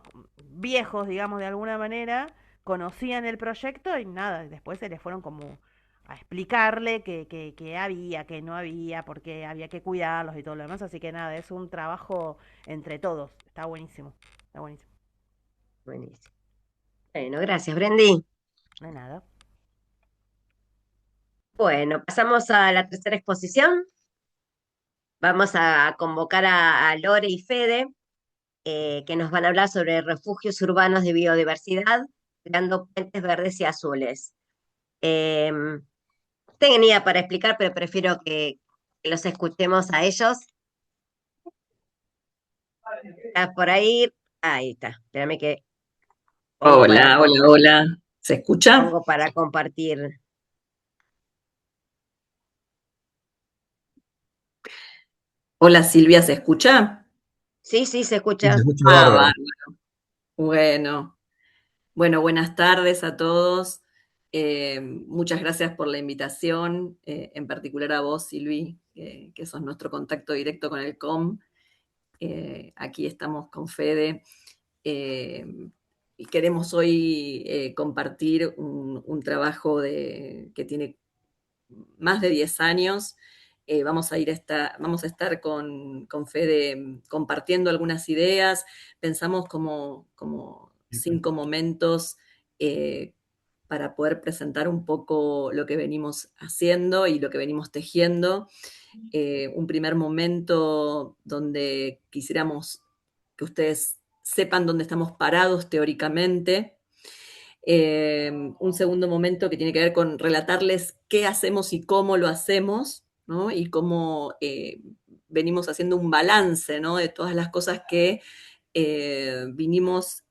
E: viejos, digamos, de alguna manera, conocían el proyecto y nada, después se les fueron como a explicarle que había, que no había, porque había que cuidarlos y todo lo demás, así que nada, es un trabajo entre todos, está buenísimo, está buenísimo.
A: Buenísimo. Bueno, gracias, Brendy.
E: No hay nada.
A: Bueno, pasamos a la tercera exposición. Vamos a convocar a Lore y Fede, que nos van a hablar sobre refugios urbanos de biodiversidad, creando puentes verdes y azules. Eh, Tenía para explicar, pero prefiero que los escuchemos a ellos. ¿Estás por ahí? Ahí está. Espérame que pongo para,
G: Hola, hola, hola. ¿Se escucha?
A: pongo para compartir.
G: Hola Silvia, ¿se escucha?
A: Sí, sí, se
H: Sí, se
A: escucha.
H: escucha
G: Ah,
H: bárbaro.
G: bueno. Bueno, buenas tardes a todos. Muchas gracias por la invitación, en particular a vos, Silvi, que sos nuestro contacto directo con el COM. Aquí estamos con Fede. eh, y queremos hoy compartir un trabajo que tiene más de 10 años. Vamos a estar con Fede compartiendo algunas ideas. Pensamos como 5 momentos eh, para poder presentar un poco lo que venimos haciendo y lo que venimos tejiendo. Un primer momento donde quisiéramos que ustedes sepan dónde estamos parados teóricamente. Un segundo momento que tiene que ver con relatarles qué hacemos y cómo lo hacemos, ¿no? Y cómo venimos haciendo un balance, ¿no? De todas las cosas que vinimos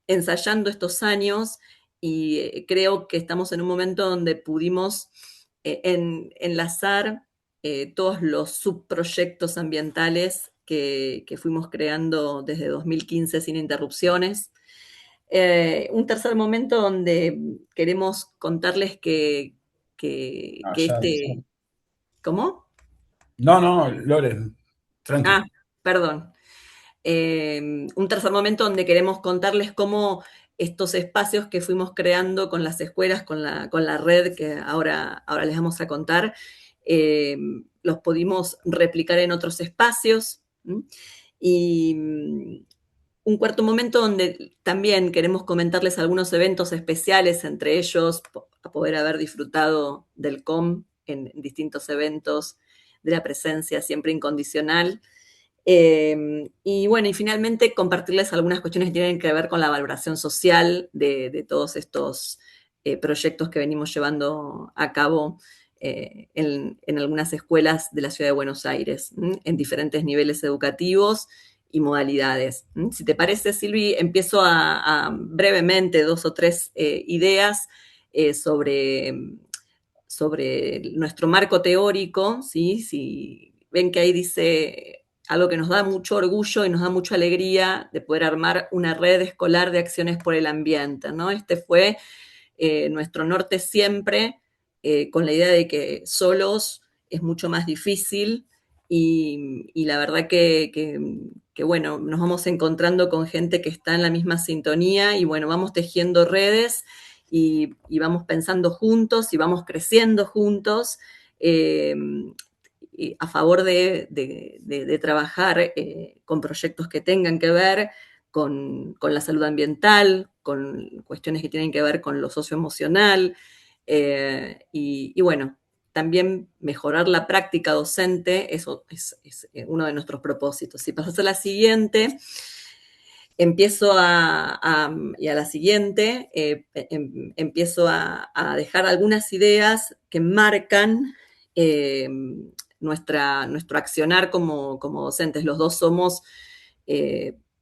G: ensayando estos años y creo que estamos en un momento donde pudimos enlazar todos los subproyectos ambientales que fuimos creando desde 2015 sin interrupciones. Un tercer momento donde queremos contarles
H: No,
G: que
H: ya.
G: este... ¿Cómo?
H: No, no, Loren, tranqui.
G: Ah, perdón. Un tercer momento donde queremos contarles cómo estos espacios que fuimos creando con las escuelas, con la red que ahora les vamos a contar, eh, los pudimos replicar en otros espacios. Y un cuarto momento donde también queremos comentarles algunos eventos especiales, entre ellos a poder haber disfrutado del COM en distintos eventos, de la presencia siempre incondicional. Y bueno, y finalmente compartirles algunas cuestiones que tienen que ver con la valoración social de todos estos proyectos que venimos llevando a cabo en algunas escuelas de la ciudad de Buenos Aires, en diferentes niveles educativos y modalidades. Si te parece, Silvi, empiezo a brevemente 2 o 3 ideas sobre sobre nuestro marco teórico, ¿sí? Si ven que ahí dice algo que nos da mucho orgullo y nos da mucha alegría de poder armar una red escolar de acciones por el ambiente, ¿no? Este fue nuestro norte siempre, con la idea de que solos es mucho más difícil y la verdad que, bueno, nos vamos encontrando con gente que está en la misma sintonía y bueno, vamos tejiendo redes y vamos pensando juntos y vamos creciendo juntos a favor de trabajar con proyectos que tengan que ver con la salud ambiental, con cuestiones que tienen que ver con lo socioemocional y bueno, también mejorar la práctica docente, eso es uno de nuestros propósitos. Si pasas a la siguiente, empiezo y a la siguiente, empiezo a dejar algunas ideas que marcan nuestro accionar como docentes. Los dos somos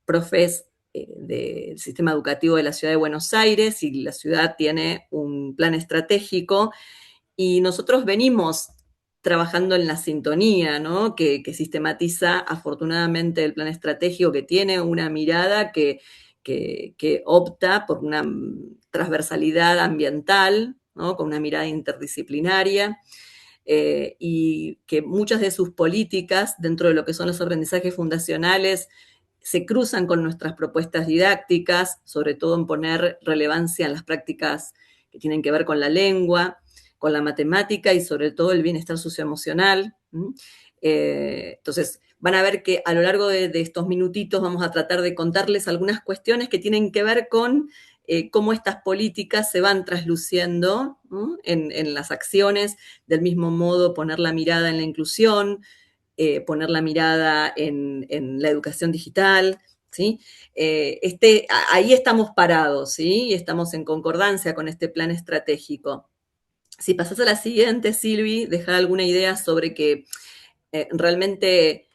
G: profes del sistema educativo de la Ciudad de Buenos Aires y la ciudad tiene un plan estratégico y nosotros venimos trabajando en la sintonía, ¿no? Que sistematiza afortunadamente el plan estratégico, que tiene una mirada que opta por una transversalidad ambiental, ¿no? Con una mirada interdisciplinaria. Y que muchas de sus políticas dentro de lo que son los aprendizajes fundacionales se cruzan con nuestras propuestas didácticas, sobre todo en poner relevancia en las prácticas que tienen que ver con la lengua, con la matemática y sobre todo el bienestar socioemocional. Entonces, van a ver que a lo largo de estos minutitos vamos a tratar de contarles algunas cuestiones que tienen que ver con cómo estas políticas se van trasluciendo, ¿no? en las acciones, del mismo modo poner la mirada en la inclusión, poner la mirada en la educación digital, ¿sí? Ahí estamos parados, ¿sí? Y estamos en concordancia con este plan estratégico. Si pasás a la siguiente, Silvi, dejar alguna idea sobre que realmente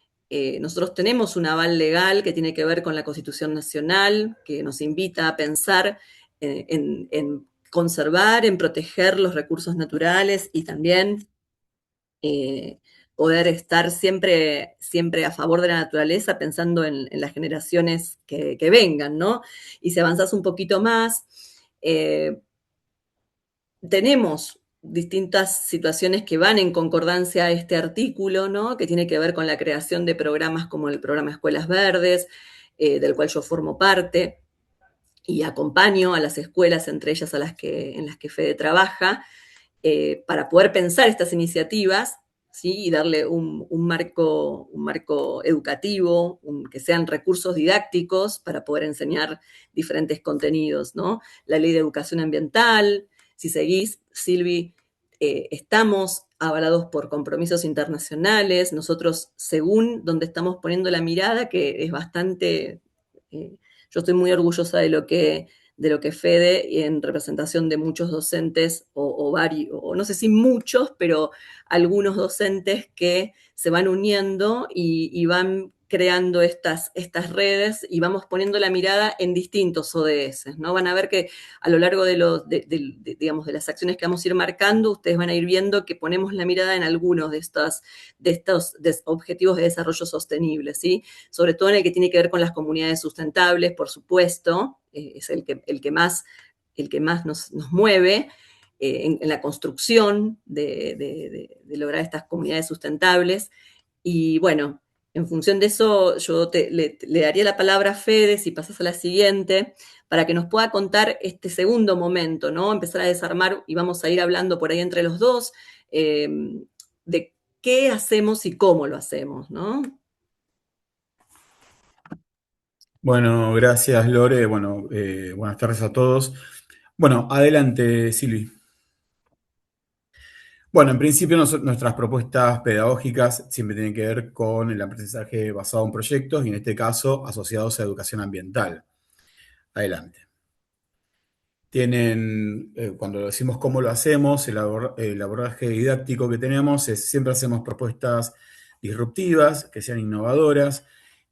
G: nosotros tenemos un aval legal que tiene que ver con la Constitución Nacional, que nos invita a pensar en conservar, en proteger los recursos naturales y también poder estar siempre a favor de la naturaleza, pensando en las generaciones que vengan, ¿no? Y si avanzás un poquito más, tenemos distintas situaciones que van en concordancia a este artículo, ¿no? Que tiene que ver con la creación de programas como el programa Escuelas Verdes, del cual yo formo parte y acompaño a las escuelas, entre ellas en las que Fede trabaja, para poder pensar estas iniciativas, ¿sí? Y darle un marco educativo, que sean recursos didácticos para poder enseñar diferentes contenidos, ¿no? La ley de educación ambiental. Si seguís, Silvi, estamos avalados por compromisos internacionales. Nosotros, según donde estamos poniendo la mirada, que es bastante... yo estoy muy orgullosa de lo que Fede, y en representación de muchos docentes, o varios, o no sé si muchos, pero algunos docentes que se van uniendo y van creando estas redes y vamos poniendo la mirada en distintos ODS, ¿no? Van a ver que a lo largo de las acciones que vamos a ir marcando, ustedes van a ir viendo que ponemos la mirada en algunos de estos objetivos de desarrollo sostenible, ¿sí? Sobre todo en el que tiene que ver con las comunidades sustentables, por supuesto, es el que más nos mueve en la construcción de lograr estas comunidades sustentables. Y bueno, en función de eso, yo le daría la palabra a Fede, si pasas a la siguiente, para que nos pueda contar este segundo momento, ¿no? Empezar a desarmar, y vamos a ir hablando por ahí entre los dos, de qué hacemos y cómo lo hacemos, ¿no?
H: Bueno, gracias, Lore. Bueno, buenas tardes a todos. Bueno, adelante, Silvi. Bueno, en principio nuestras propuestas pedagógicas siempre tienen que ver con el aprendizaje basado en proyectos y en este caso asociados a educación ambiental. Adelante. Cuando decimos cómo lo hacemos, el abordaje didáctico que tenemos es siempre hacemos propuestas disruptivas, que sean innovadoras,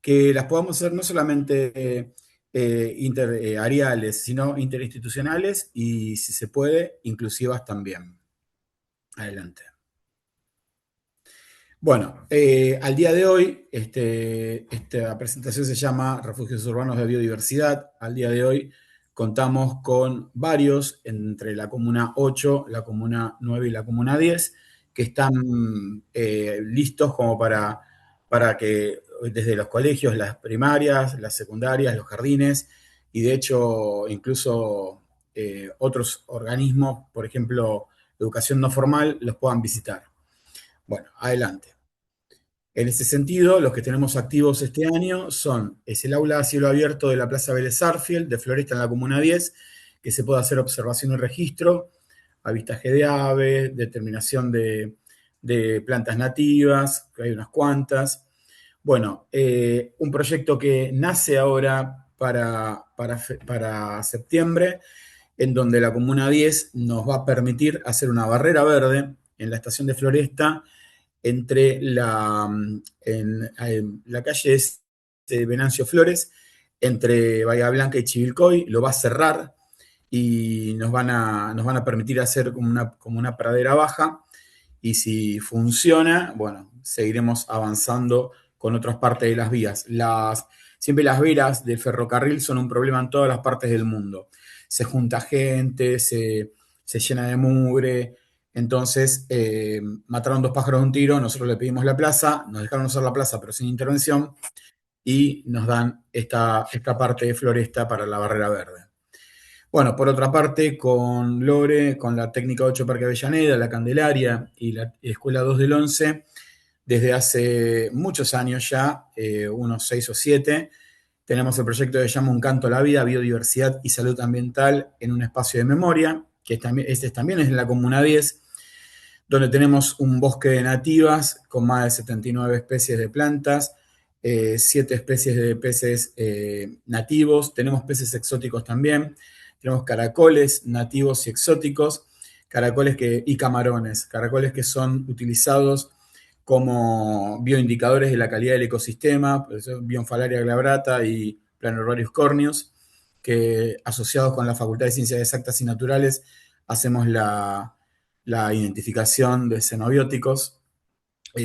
H: que las podamos hacer no solamente interariales, sino interinstitucionales y, si se puede, inclusivas también. Adelante. Bueno, al día de hoy, esta presentación se llama Refugios Urbanos de Biodiversidad. Al día de hoy contamos con varios, entre la Comuna 8, la Comuna 9 y la Comuna 10, que están listos como para que desde los colegios, las primarias, las secundarias, los jardines, y de hecho incluso otros organismos, por ejemplo, educación no formal, los puedan visitar. Bueno, adelante. En ese sentido, los que tenemos activos este año es el aula a cielo abierto de la Plaza Vélez Sarsfield, de Floresta en la Comuna 10, que se puede hacer observación y registro, avistaje de aves, determinación de plantas nativas, que hay unas cuantas. Bueno, un proyecto que nace ahora para septiembre, en donde la Comuna 10 nos va a permitir hacer una barrera verde en la estación de Floresta, entre en la calle Venancio Flores, entre Bahía Blanca y Chivilcoy, lo va a cerrar y nos van a permitir hacer como una pradera baja, y si funciona, bueno, seguiremos avanzando con otras partes de las vías. Siempre las veras del ferrocarril son un problema en todas las partes del mundo. Se junta gente, se llena de mugre. Entonces, mataron 2 pájaros de un tiro, nosotros le pedimos la plaza, nos dejaron usar la plaza pero sin intervención, y nos dan esta parte de Floresta para la barrera verde. Bueno, por otra parte, con Lore, con la Técnica 8 Parque Avellaneda, la Candelaria y la Escuela 2 del 11, desde hace muchos años ya, unos 6 o 7, tenemos el proyecto que se llama Un Canto a la Vida, Biodiversidad y Salud Ambiental en un espacio de memoria, que también es en la Comuna 10, donde tenemos un bosque de nativas con más de 79 especies de plantas, 7 especies de peces nativos, tenemos peces exóticos también, tenemos caracoles nativos y exóticos, y camarones, caracoles que son utilizados como bioindicadores de la calidad del ecosistema, Bionfalaria glabrata y Planorhorius corneus, que asociados con la Facultad de Ciencias Exactas y Naturales hacemos la identificación de xenobióticos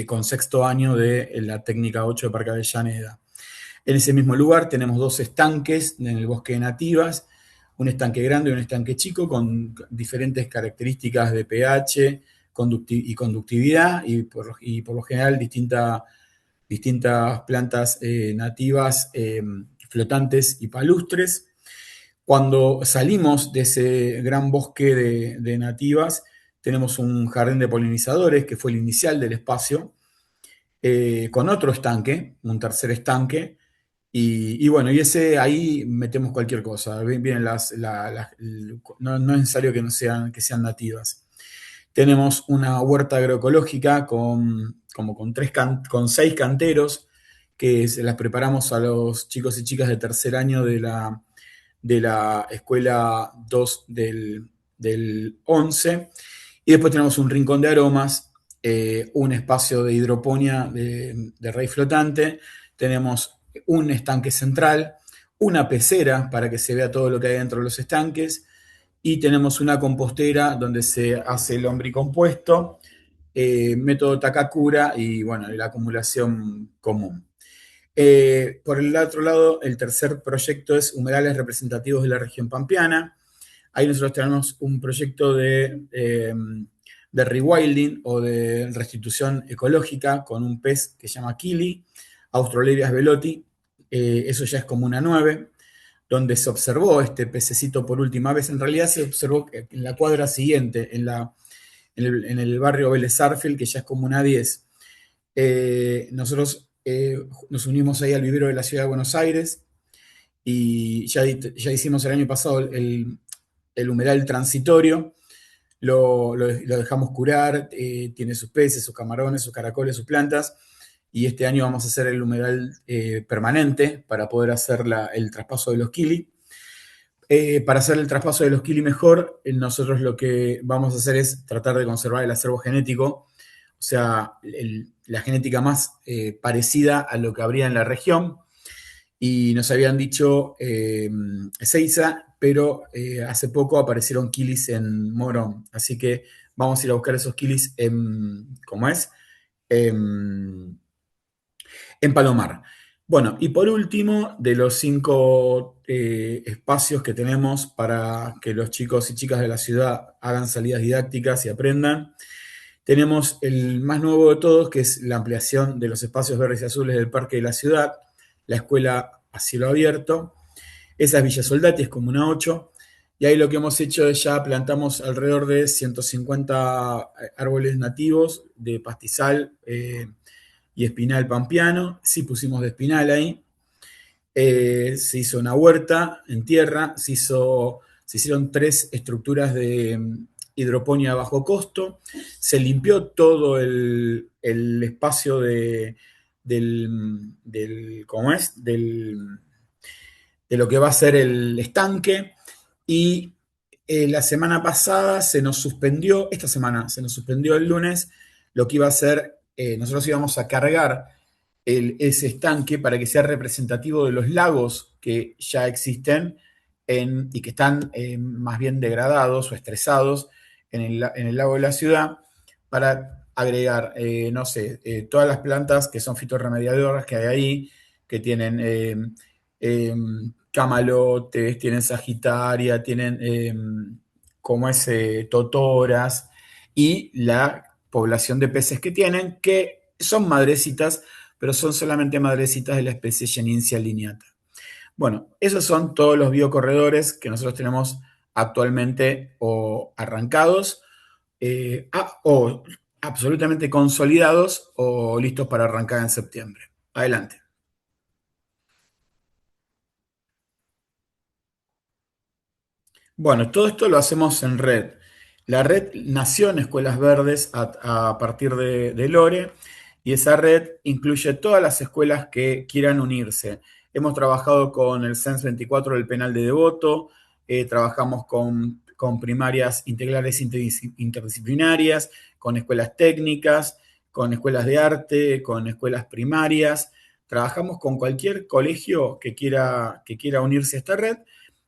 H: con 6º año de la técnica 8 de Parque Avellaneda. En ese mismo lugar tenemos 2 estanques en el bosque de nativas, un estanque grande y un estanque chico con diferentes características de pH y conductividad, y por lo general distintas plantas nativas flotantes y palustres. Cuando salimos de ese gran bosque de nativas, tenemos un jardín de polinizadores, que fue el inicial del espacio, con otro estanque, un tercer estanque, y bueno, y ahí metemos cualquier cosa. Vienen no es necesario que sean nativas. Tenemos una huerta agroecológica con 6 canteros, que se las preparamos a los chicos y chicas de tercer año de la escuela 2 del 11. Y después tenemos un rincón de aromas, un espacio de hidroponía de raíz flotante, tenemos un estanque central, una pecera para que se vea todo lo que hay dentro de los estanques, y tenemos una compostera donde se hace el lombricompuesto, método Takakura y bueno, la acumulación común. Por el otro lado, el tercer proyecto es humedales representativos de la región pampeana. Ahí nosotros tenemos un proyecto de rewilding o de restitución ecológica con un pez que se llama Kili, Australebias velotti. Eso ya es Comuna 9, donde se observó este pececito por última vez. En realidad se observó en la cuadra siguiente, en el barrio Vélez Sarsfield, que ya es Comuna 10. Nosotros nos unimos ahí al vivero de la Ciudad de Buenos Aires, y ya hicimos el año pasado el humedal transitorio, lo dejamos curar, tiene sus peces, sus camarones, sus caracoles, sus plantas, y este año vamos a hacer el humedal permanente para poder hacer el traspaso de los Kili. Para hacer el traspaso de los Kili mejor, nosotros lo que vamos a hacer es tratar de conservar el acervo genético, o sea, la genética más parecida a lo que habría en la región. Y nos habían dicho Ezeiza, pero hace poco aparecieron Kilis en Morón, así que vamos a ir a buscar esos kilis ¿cómo es? En Palomar. Bueno, y por último, de los 5 espacios que tenemos para que los chicos y chicas de la ciudad hagan salidas didácticas y aprendan, tenemos el más nuevo de todos, que es la ampliación de los espacios verdes y azules del Parque de la Ciudad, la escuela a cielo abierto. Esa es Villa Soldati, es Comuna 8. Y ahí lo que hemos hecho es ya plantamos alrededor de 150 árboles nativos de pastizal y espinal pampeano. Sí pusimos de espinal ahí. Se hizo una huerta en tierra, se hicieron 3 estructuras de hidroponía a bajo costo, se limpió todo el espacio ¿cómo es? De lo que va a ser el estanque, y la semana pasada esta semana se nos suspendió el lunes lo que iba a ser, nosotros íbamos a cargar ese estanque para que sea representativo de los lagos que ya existen y que están más bien degradados o estresados en el lago de la ciudad, para agregar, no sé, todas las plantas que son fitorremediadoras que hay ahí, que tienen camalotes, tienen sagitaria, tienen como ese totoras, y la población de peces que tienen, que son madrecitas, pero son solamente madrecitas de la especie Geninsia lineata. Bueno, esos son todos los biocorredores que nosotros tenemos actualmente o arrancados, o absolutamente consolidados o listos para arrancar en septiembre. Adelante. Bueno, todo esto lo hacemos en red. La red nació en Escuelas Verdes a partir de Lore, y esa red incluye todas las escuelas que quieran unirse. Hemos trabajado con el CENS 24 del Penal de Devoto, trabajamos con primarias integrales interdisciplinarias, con escuelas técnicas, con escuelas de arte, con escuelas primarias. Trabajamos con cualquier colegio que quiera unirse a esta red.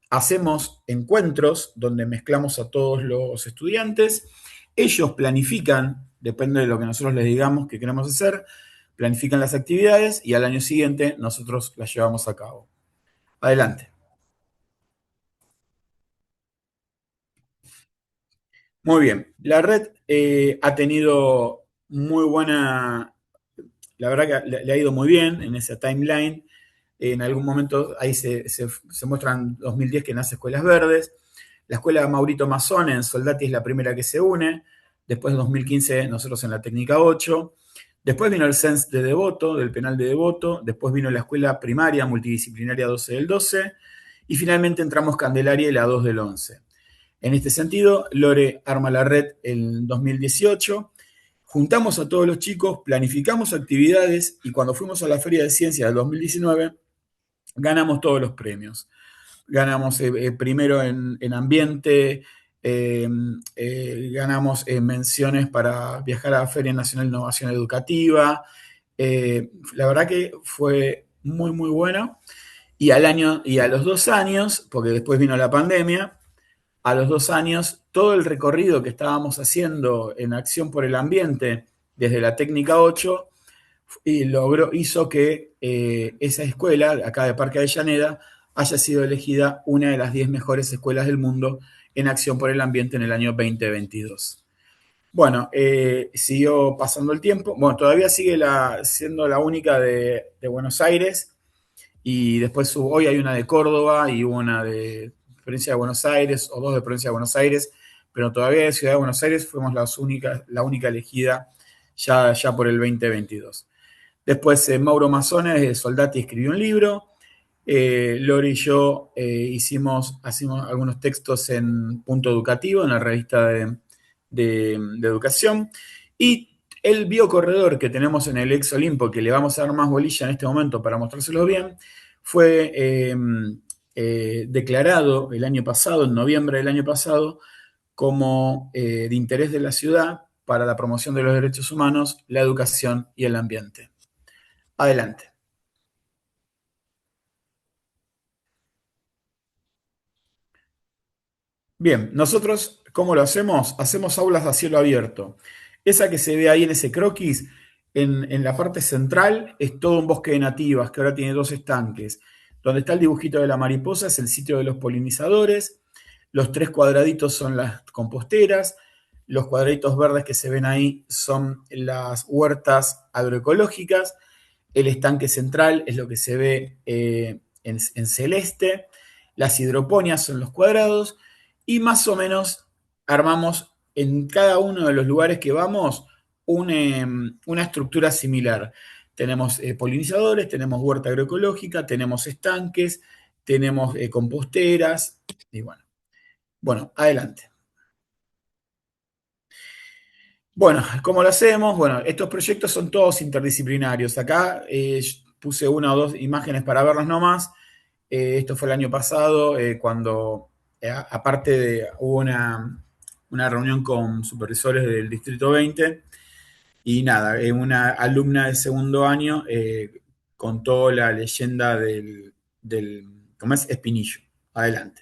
H: Hacemos encuentros donde mezclamos a todos los estudiantes. Ellos planifican, depende de lo que nosotros les digamos que queremos hacer, planifican las actividades y al año siguiente nosotros las llevamos a cabo. Adelante. Muy bien. La red ha tenido muy buena, la verdad que le ha ido muy bien en esa timeline. En algún momento ahí se muestra en 2010 que nace Escuelas Verdes. La escuela de Maurito Mazzone en Soldati es la primera que se une. Después, en 2015, nosotros en la técnica 8. Después vino el CENS de Devoto, del penal de Devoto. Después vino la escuela primaria multidisciplinaria 12 del 12. Y finalmente entramos Candelaria y la 2 del 11. En este sentido, Lore arma la red en 2018. Juntamos a todos los chicos, planificamos actividades, y cuando fuimos a la Feria de Ciencias del 2019, ganamos todos los premios. Ganamos primero en ambiente, ganamos menciones para viajar a la Feria Nacional de Innovación Educativa. La verdad que fue muy, muy bueno. Y a los 2 años, porque después vino la pandemia, a los 2 años, todo el recorrido que estábamos haciendo en Acción por el Ambiente desde la técnica 8 hizo que esa escuela, acá de Parque Avellaneda, haya sido elegida una de las 10 mejores escuelas del mundo en Acción por el Ambiente en el año 2022. Bueno, siguió pasando el tiempo. Bueno, todavía sigue siendo la única de Buenos Aires, y después hoy hay una de Córdoba y hubo una de Provincia de Buenos Aires, o 2 de Provincia de Buenos Aires, pero todavía de Ciudad de Buenos Aires fuimos la única elegida ya por el 2022. Después Mauro Mazzone de Soldati escribió un libro. Lore y yo hicimos algunos textos en Punto Educativo, en la revista de educación. Y el biocorredor que tenemos en el Ex Olimpo, que le vamos a dar más bolilla en este momento para mostrárselo bien, fue declarado el año pasado, en noviembre del año pasado, como de interés de la ciudad para la promoción de los derechos humanos, la educación y el ambiente. Adelante. Bien, nosotros ¿Cómo lo hacemos? Hacemos aulas a cielo abierto. Esa que se ve ahí en ese croquis, en la parte central, es todo un bosque de nativas, que ahora tiene 2 estanques. Donde está el dibujito de la mariposa es el sitio de los polinizadores. Los 3 cuadraditos son las composteras. Los cuadraditos verdes que se ven ahí son las huertas agroecológicas. El estanque central es lo que se ve en celeste. Las hidroponias son los cuadrados. Y más o menos armamos en cada uno de los lugares que vamos una estructura similar. Tenemos polinizadores, tenemos huerta agroecológica, tenemos estanques, tenemos composteras. Y bueno, adelante. Bueno, ¿cómo lo hacemos? Bueno, estos proyectos son todos interdisciplinarios. Acá puse 1 o 2 imágenes para verlos nomás. Esto fue el año pasado, cuando hubo una reunión con supervisores del Distrito 20 y nada, una alumna de segundo año contó la leyenda ¿cómo es? Espinillo. Adelante.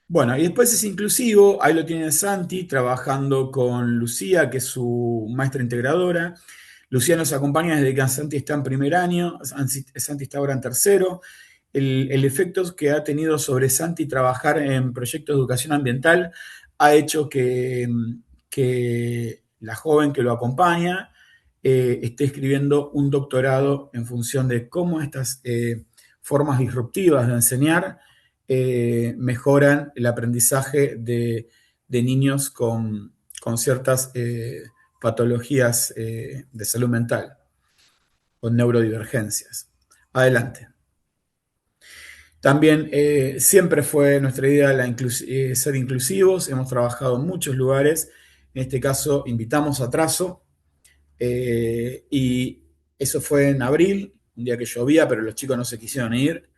H: Bueno, y después es inclusivo, ahí lo tiene Santi trabajando con Lucía, que es su maestra integradora. Lucía nos acompaña desde que Santi está en primer año, Santi está ahora en tercero. El efecto que ha tenido sobre Santi trabajar en proyectos de educación ambiental ha hecho que la joven que lo acompaña esté escribiendo un doctorado en función de cómo estas formas disruptivas de enseñar mejoran el aprendizaje de niños con ciertas patologías de salud mental, con neurodivergencias. Adelante. También siempre fue nuestra idea ser inclusivos, hemos trabajado en muchos lugares, en este caso invitamos a Trazo, y eso fue en abril, un día que llovía, pero los chicos no se quisieron ir,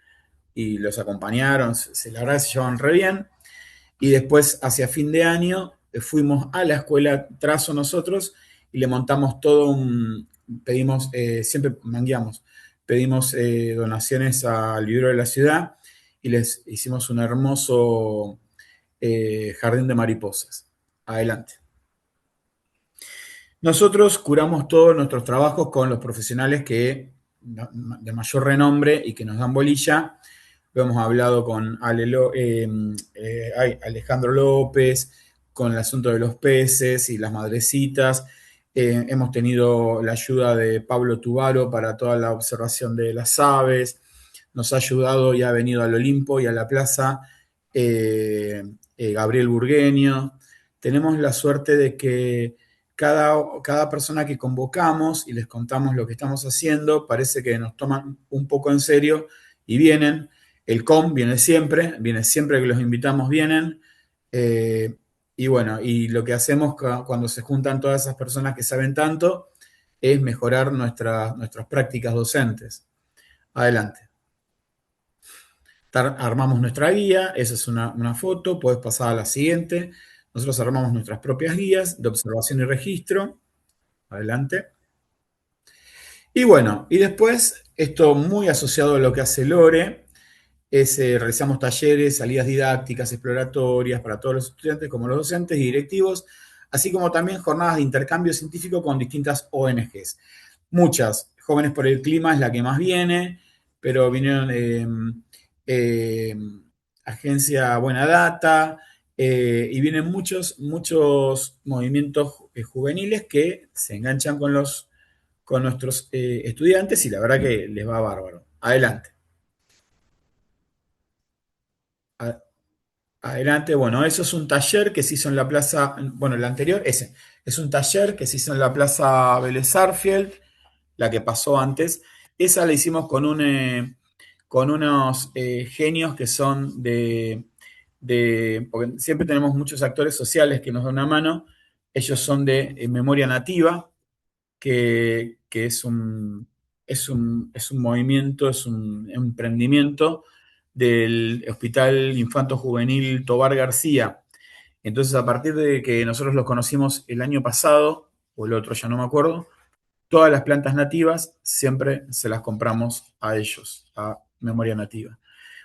H: y los acompañaron, la verdad se llevaban re bien, y después hacia fin de año fuimos a la escuela Trazo nosotros, y le montamos pedimos, siempre mangueamos, pedimos donaciones al vivero de la ciudad y les hicimos un hermoso jardín de mariposas. Adelante. Nosotros curamos todos nuestros trabajos con los profesionales de mayor renombre y que nos dan bolilla. Lo hemos hablado con Alejandro López, con el asunto de los peces y las madrecitas. Hemos tenido la ayuda de Pablo Tubaro para toda la observación de las aves. Nos ha ayudado y ha venido al Olimpo y a la plaza Gabriel Burgueño. Tenemos la suerte de que cada persona que convocamos y les contamos lo que estamos haciendo, parece que nos toman un poco en serio y vienen. El COM viene siempre que los invitamos vienen. Y bueno, y lo que hacemos cuando se juntan todas esas personas que saben tanto es mejorar nuestras prácticas docentes. Adelante. Armamos nuestra guía, esa es una foto, puedes pasar a la siguiente. Nosotros armamos nuestras propias guías de observación y registro. Adelante. Y bueno, y después, esto muy asociado a lo que hace Lore, realizamos talleres, salidas didácticas, exploratorias para todos los estudiantes como los docentes y directivos, así como también jornadas de intercambio científico con distintas ONGs. Muchas, Jóvenes por el Clima es la que más viene, pero vinieron Agencia Buena Data, y vienen muchos movimientos juveniles que se enganchan con nuestros estudiantes y la verdad que les va bárbaro. Adelante. Adelante, bueno, eso es un taller que se hizo en la plaza, bueno, el anterior, ese, es un taller que se hizo en la plaza Vélez Sarsfield, la que pasó antes. Esa la hicimos con unos genios que son porque siempre tenemos muchos actores sociales que nos dan una mano. Ellos son de Memoria Nativa, que es un movimiento, es un emprendimiento del Hospital Infanto Juvenil Tobar García. Entonces, a partir de que nosotros los conocimos el año pasado, o el otro ya no me acuerdo, todas las plantas nativas siempre se las compramos a ellos, a Memoria Nativa.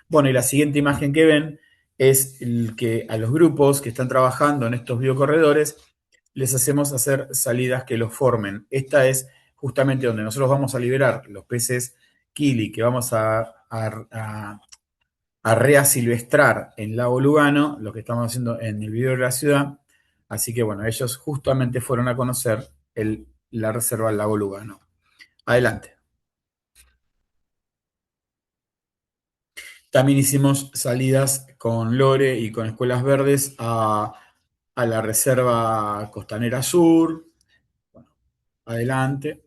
H: Bueno, y la siguiente imagen que ven es el que a los grupos que están trabajando en estos biocorredores les hacemos hacer salidas que los formen. Esta es justamente donde nosotros vamos a liberar los peces Kili que vamos a reasilvestrar en Lago Lugano, lo que estamos haciendo en el video de la ciudad. Así que bueno, ellos justamente fueron a conocer la reserva del Lago Lugano. Adelante. También hicimos salidas con Lore y con Escuelas Verdes a la Reserva Costanera Sur. Bueno, adelante.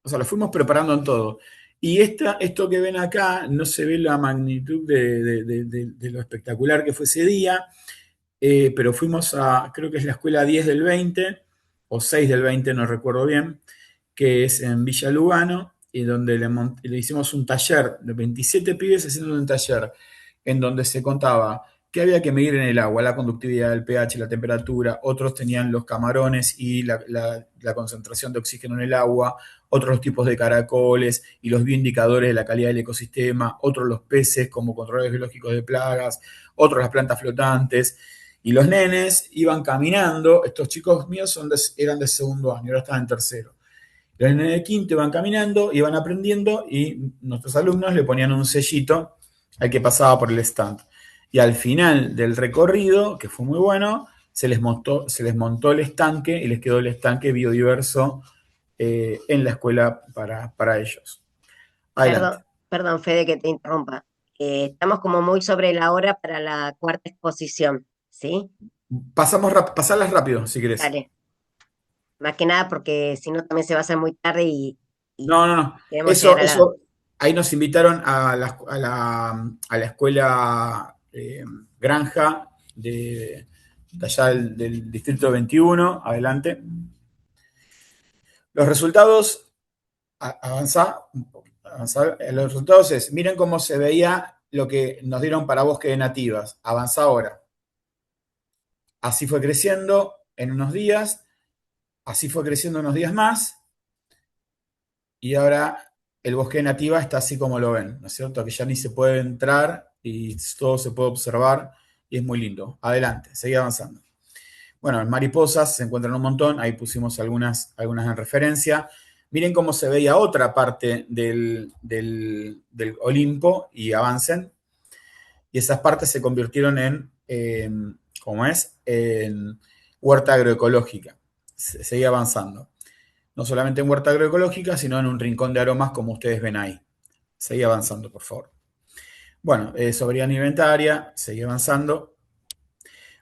H: O sea, lo fuimos preparando en todo. Y esto que ven acá, no se ve la magnitud de lo espectacular que fue ese día, pero fuimos creo que es la escuela 10 del 20, o 6 del 20, no recuerdo bien, que es en Villa Lugano, y donde le hicimos un taller de 27 pibes haciendo un taller en donde se contaba que había que medir en el agua, la conductividad, el pH, la temperatura, otros tenían los camarones y la concentración de oxígeno en el agua, otros los tipos de caracoles y los bioindicadores de la calidad del ecosistema, otros los peces como controles biológicos de plagas, otros las plantas flotantes. Y los nenes iban caminando, estos chicos míos eran de segundo año, ahora estaban en tercero. Los nenes de quinto iban caminando, iban aprendiendo y nuestros alumnos le ponían un sellito al que pasaba por el stand. Y al final del recorrido, que fue muy bueno, se les montó el estanque y les quedó el estanque biodiverso en la escuela para ellos. Adelante.
A: Perdón, Fede, que te interrumpa. Estamos como muy sobre la hora para la cuarta exposición, ¿sí?
H: Pasarlas rápido, si querés.
A: Dale. Más que nada porque si no también se va a hacer muy tarde y
H: No.
A: queremos llegar a la...
H: Ahí nos invitaron a la escuela Granja de allá del distrito 21. Adelante. Los resultados, avanzar. Los resultados es, miren cómo se veía lo que nos dieron para bosque de nativas. Avanza ahora. Así fue creciendo en unos días, así fue creciendo unos días más, y ahora el bosque de nativa está así como lo ven, ¿no es cierto? Que ya ni se puede entrar y todo se puede observar y es muy lindo. Adelante, seguí avanzando. Bueno, en mariposas se encuentran un montón, ahí pusimos algunas en referencia. Miren cómo se veía otra parte del Olimpo y avancen. Y esas partes se convirtieron en huerta agroecológica. Seguí avanzando. No solamente en huerta agroecológica, sino en un rincón de aromas como ustedes ven ahí. Seguí avanzando, por favor. Bueno, soberanía alimentaria, seguí avanzando.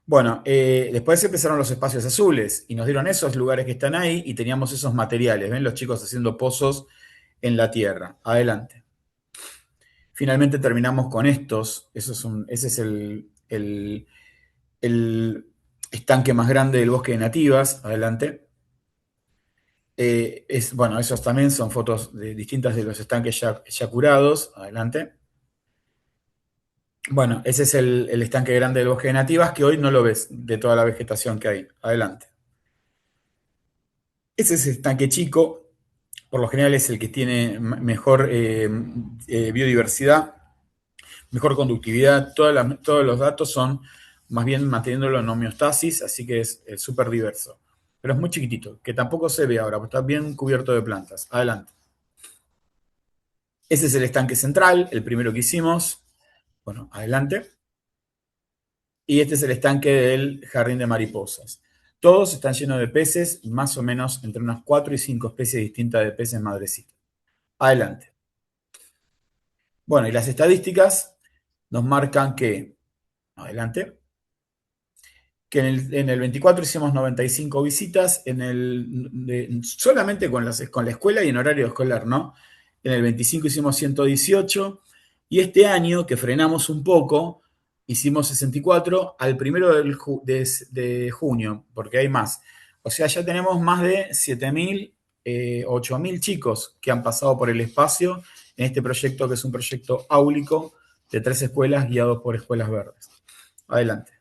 H: Bueno, después empezaron los espacios azules y nos dieron esos lugares que están ahí y teníamos esos materiales. ¿Ven? Los chicos haciendo pozos en la tierra. Adelante. Finalmente terminamos con estos. Ese es el estanque más grande del bosque de nativas. Adelante. Bueno, esos también son fotos distintas de los estanques ya curados. Adelante. Bueno, ese es el estanque grande del bosque de nativas que hoy no lo ves de toda la vegetación que hay. Adelante. Ese es el estanque chico. Por lo general es el que tiene mejor biodiversidad, mejor conductividad. Todos los datos son más bien manteniéndolo en homeostasis, así que es súper diverso. Pero es muy chiquitito, que tampoco se ve ahora, porque está bien cubierto de plantas. Adelante. Ese es el estanque central, el primero que hicimos. Bueno, adelante. Y este es el estanque del jardín de mariposas. Todos están llenos de peces, más o menos entre unas 4 y 5 especies distintas de peces madrecitos. Adelante. Bueno, y las estadísticas nos marcan que, adelante, que en el 24 hicimos 95 visitas, solamente con la escuela y en horario escolar, ¿no? En el 25 hicimos 118, y este año, que frenamos un poco, hicimos 64 al 1 de junio, porque hay más. O sea, ya tenemos más de 7.000, 8.000 chicos que han pasado por el espacio en este proyecto, que es un proyecto áulico de 3 escuelas guiados por Escuelas Verdes. Adelante.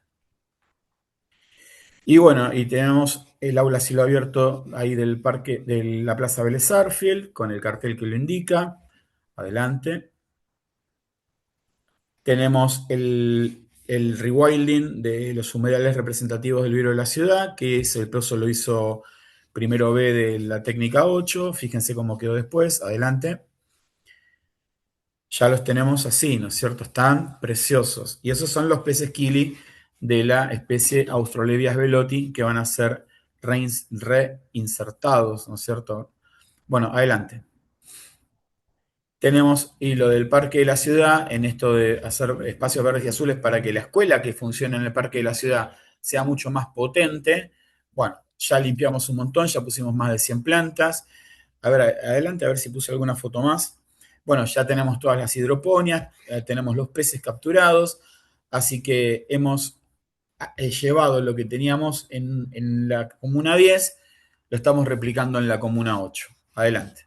H: Y bueno, y tenemos el aula a cielo abierto ahí del parque de la Plaza Vélez Sarsfield, con el cartel que lo indica. Adelante. Tenemos el el rewilding de los humedales representativos del vidrio de la ciudad, que el proceso lo hizo primero B de la técnica 8. Fíjense cómo quedó después. Adelante. Ya los tenemos así, ¿no es cierto? Están preciosos. Y esos son los peces kili de la especie Australebias velotti que van a ser reinsertados, ¿no es cierto? Bueno, adelante. Tenemos, y lo del Parque de la Ciudad, en esto de hacer espacios verdes y azules para que la escuela que funcione en el Parque de la Ciudad sea mucho más potente. Bueno, ya limpiamos un montón, ya pusimos más de 100 plantas. A ver, adelante, a ver si puse alguna foto más. Bueno, ya tenemos todas las hidroponias, tenemos los peces capturados, así que hemos llevado lo que teníamos en la Comuna 10, lo estamos replicando en la Comuna 8. Adelante.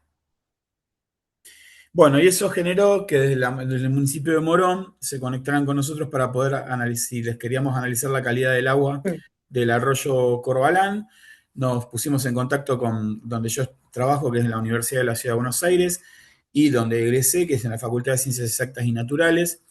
H: Bueno, y eso generó que desde el municipio de Morón se conectaran con nosotros para poder analizar, si les queríamos analizar la calidad del agua del arroyo Corbalán. Nos pusimos en contacto con donde yo trabajo, que es en la Universidad de la Ciudad de Buenos Aires, y donde egresé, que es en la Facultad de Ciencias Exactas y Naturales,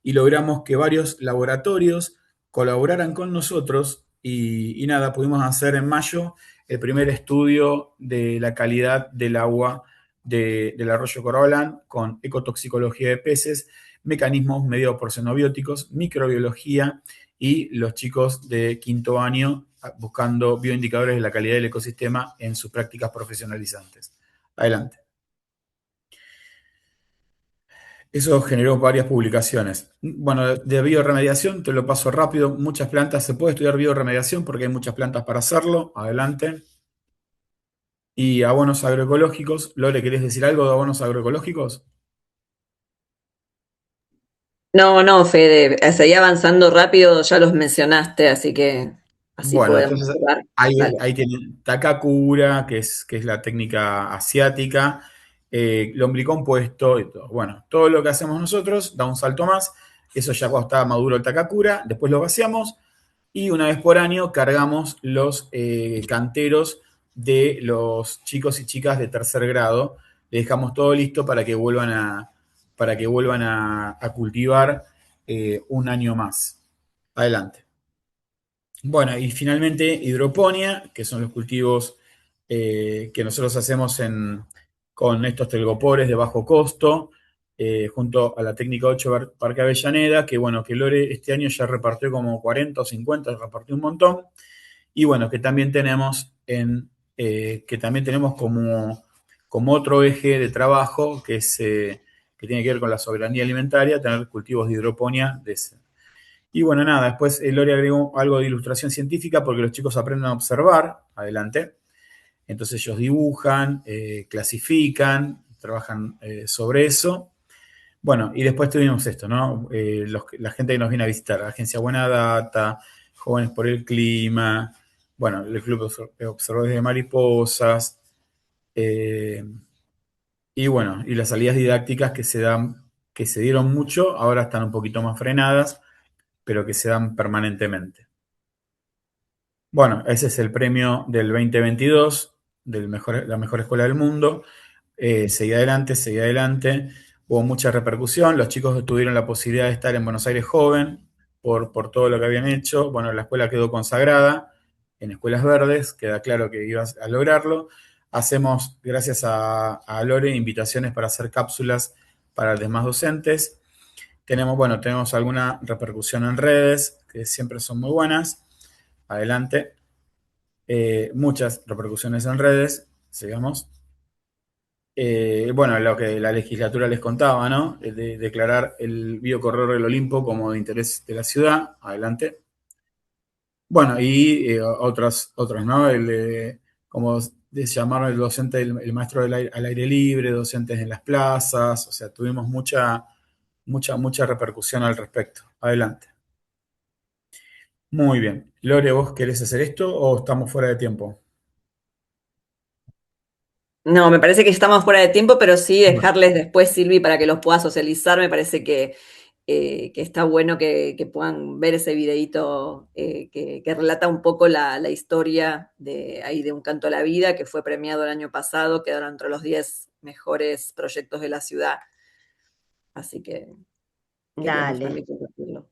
H: y logramos que varios laboratorios colaboraran con nosotros y nada, pudimos hacer en mayo el primer estudio de la calidad del agua del arroyo Corbalán con ecotoxicología de peces, mecanismos mediados por xenobióticos, microbiología y los chicos de quinto año buscando bioindicadores de la calidad del ecosistema en sus prácticas profesionalizantes. Adelante. Eso generó varias publicaciones. Bueno, de bioremediación, te lo paso rápido. Muchas plantas, se puede estudiar bioremediación porque hay muchas plantas para hacerlo. Adelante. Y abonos agroecológicos. Lore, ¿querés decir algo de abonos agroecológicos?
G: No, Fede, seguí avanzando rápido, ya los mencionaste, así que así
H: Bueno,
G: podemos
H: entonces
G: cerrar.
H: ahí,
G: Dale.
H: ahí tienen Takakura, que es la técnica asiática, lombricompuesto y todo. Bueno, todo lo que hacemos nosotros da un salto más. Eso ya cuando está maduro el Takakura, después lo vaciamos y una vez por año cargamos los canteros de los chicos y chicas de tercer grado. Le dejamos todo listo para que vuelvan a cultivar un año más. Adelante. Bueno, y finalmente hidroponía, que son los cultivos que nosotros hacemos con estos telgopores de bajo costo, junto a la técnica 8 Parque Avellaneda, que bueno, que Lore este año ya repartió como 40 o 50, repartió un montón, y bueno, que también tenemos como otro eje de trabajo que tiene que ver con la soberanía alimentaria, tener cultivos de hidroponía de ese. Y bueno, nada, después Lore agregó algo de ilustración científica porque los chicos aprenden a observar. Adelante. Entonces ellos dibujan, clasifican, trabajan sobre eso. Bueno, y después tuvimos esto, ¿no? La gente que nos viene a visitar, Agencia Buena Data, Jóvenes por el Clima, bueno, el Club de Observadores de Mariposas, eh, y bueno, y las salidas didácticas que se dieron mucho, ahora están un poquito más frenadas, pero que se dan permanentemente. Bueno, ese es el premio del 2022, la mejor escuela del mundo. Seguí adelante, seguí adelante. Hubo mucha repercusión. Los chicos tuvieron la posibilidad de estar en Buenos Aires Joven por todo lo que habían hecho. Bueno, la escuela quedó consagrada en Escuelas Verdes. Queda claro que ibas a lograrlo. Hacemos, gracias a Lore, invitaciones para hacer cápsulas para los demás docentes. Tenemos alguna repercusión en redes, que siempre son muy buenas. Adelante. Muchas repercusiones en redes, sigamos. Bueno, lo que la legislatura les contaba, ¿no? De declarar el biocorredor del Olimpo como de interés de la ciudad. Adelante. Bueno, y otras, ¿no? Como llamaron el docente, el maestro al aire libre, docentes en las plazas, o sea, tuvimos mucha repercusión al respecto. Adelante. Muy bien. Lore, ¿vos querés hacer esto o estamos fuera de tiempo?
G: No, me parece que estamos fuera de tiempo, pero sí
H: Bueno,
G: dejarles después, Silvi, para que los pueda socializar. Me parece que está bueno que puedan ver ese videíto que relata un poco la historia de Un Canto a la Vida, que fue premiado el año pasado, quedaron entre los 10 mejores proyectos de la ciudad. Así que queríamos
A: Dale.
G: también compartirlo.